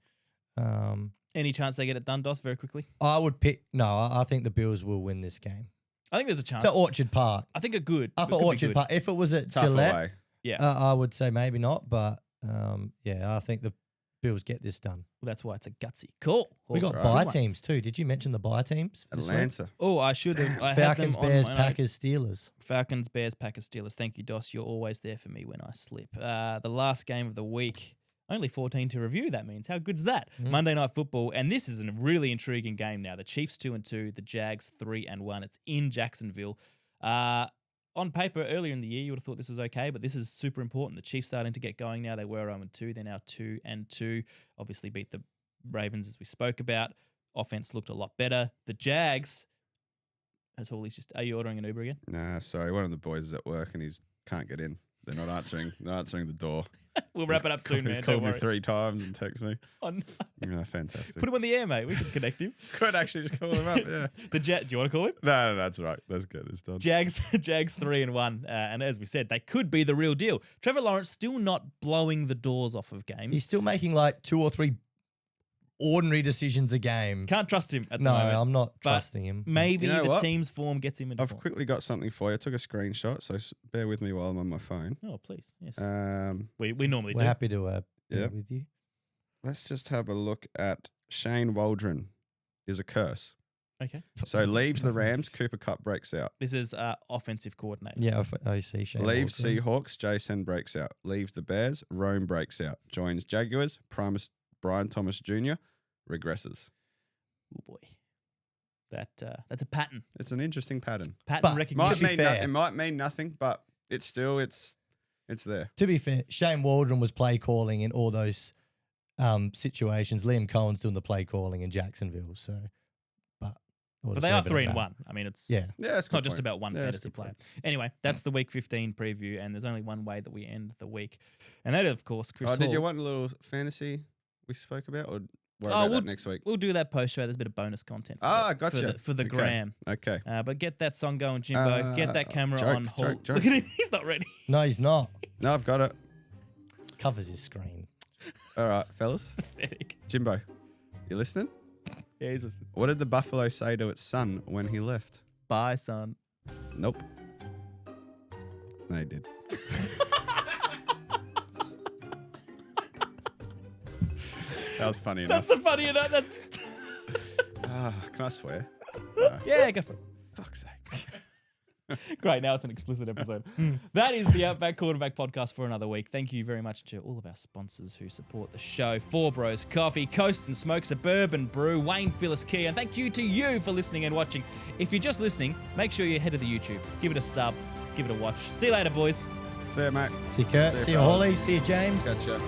S1: Any chance they get it done, Dos, very quickly?
S2: I would pick. No, I think the Bills will win this game.
S1: I think there's a chance.
S2: It's at Orchard Park.
S1: I think a good.
S2: Up
S1: it
S2: at
S1: could be
S2: Orchard
S1: good.
S2: Park. If it was at
S3: Tough
S2: Gillette,
S3: away.
S1: Yeah.
S2: I would say maybe not. But I think the Bills get this done.
S1: Well, that's why it's a gutsy call.
S2: We got
S3: right.
S2: bye
S1: Good one.
S2: teams too. Did you mention the bye teams? this week?
S3: Atlanta.
S1: Oh, I should have. I had
S2: Falcons,
S1: them on
S2: Bears,
S1: my
S2: Packers,
S1: notes.
S2: Steelers.
S1: Falcons, Bears, Packers, Steelers. Thank you, Dos. You're always there for me when I slip. The last game of the week, only 14 to review. That means how good's that? Monday Night Football, and this is a really intriguing game now. The Chiefs 2-2, the Jags 3-1. It's in Jacksonville. On paper, earlier in the year, you would have thought this was okay, but this is super important. The Chiefs starting to get going now. They were 0-2. They're now 2-2. Obviously beat the Ravens, as we spoke about. Offense looked a lot better. The Jags, as Hawley's just, are you ordering an Uber again?
S3: Nah, sorry. One of the boys is at work and he's can't get in. They're not answering the door.
S1: We'll wrap it up soon, man.
S3: He's
S1: Don't
S3: called me
S1: worry.
S3: 3 times and texted me.
S1: Oh, no.
S3: Yeah, fantastic.
S1: Put him on the air, mate. We can connect him.
S3: Could actually just call him up, yeah.
S1: Do you want to call him?
S3: No, that's right. Let's get this done.
S1: Jags 3-1. And as we said, they could be the real deal. Trevor Lawrence still not blowing the doors off of games.
S2: He's still making like 2 or 3 ordinary decisions a game.
S1: Can't trust him at the
S2: No,
S1: moment.
S2: I'm not
S1: But
S2: trusting him.
S1: Maybe
S3: You know
S1: the
S3: what?
S1: team's form gets him into
S3: I've
S1: form.
S3: quickly got something for you. I took a screenshot, so bear with me while I'm on my phone.
S1: Oh, please. Yes.
S3: Um,
S1: we normally
S2: We're
S1: do.
S2: happy to be
S3: Yep.
S2: with you.
S3: let's just have a look at Shane Waldron is a curse.
S1: Okay.
S3: So leaves the Rams, Cooper Kupp breaks out.
S1: This is offensive coordinator.
S2: Yeah, I see. Shane
S3: Leaves
S2: Waldron.
S3: Seahawks, Jason breaks out. Leaves the Bears, Rome breaks out. Joins Jaguars, Primus Brian Thomas Jr. regresses.
S1: Oh boy, that's a pattern.
S3: It's an interesting pattern.
S1: Pattern
S2: But
S1: recognition.
S2: be fair-
S3: It might mean nothing, but it's still it's there.
S2: To be fair, Shane Waldron was play calling in all those situations. Liam Cohen's doing the play calling in Jacksonville. So,
S1: But they are 3-1. I mean, it's
S2: Yeah.
S3: Yeah,
S1: it's not just about one
S3: Yeah, that's a
S1: fantasy
S3: good
S1: player.
S3: point.
S1: Anyway, that's the Week 15 preview, and there's only one way that we end the week, and that, of course, Chris.
S3: Oh, did you
S1: Hall.
S3: want a little fantasy we spoke about, or worry
S1: Oh,
S3: about
S1: we'll-
S3: that next week?
S1: We'll do that post show. There's a bit of bonus content.
S3: Gotcha.
S1: For the
S3: Okay.
S1: gram.
S3: Okay.
S1: But get that song going, Jimbo. Get that camera
S3: joke,
S1: on hold.
S3: joke.
S1: Look at him. He's not ready.
S2: No, he's not.
S3: No, I've got it.
S2: Covers his screen.
S3: All right, fellas.
S1: Pathetic.
S3: Jimbo, you listening?
S1: Yeah, he's listening.
S3: What did the buffalo say to its son when he left?
S1: Bye, son.
S3: Nope. No, he did. That was funny enough.
S1: That's the funny enough. That's
S3: Can I swear?
S1: yeah, go for it.
S3: Fuck's sake.
S1: Great, now it's an explicit episode. That is the Outback Quarterback Podcast for another week. Thank you very much to all of our sponsors who support the show. Four Bros Coffee, Coast and Smoke, Suburban Brew, Wayne Phyllis Key, and thank you to you for listening and watching. If you're just listening, make sure you head to the YouTube. Give it a sub, give it a watch. See you later, boys.
S3: See ya, mate.
S2: See you, Kurt.
S3: See you,
S2: See you,
S3: fellas.
S2: Holly. See you, James.
S3: Catch ya.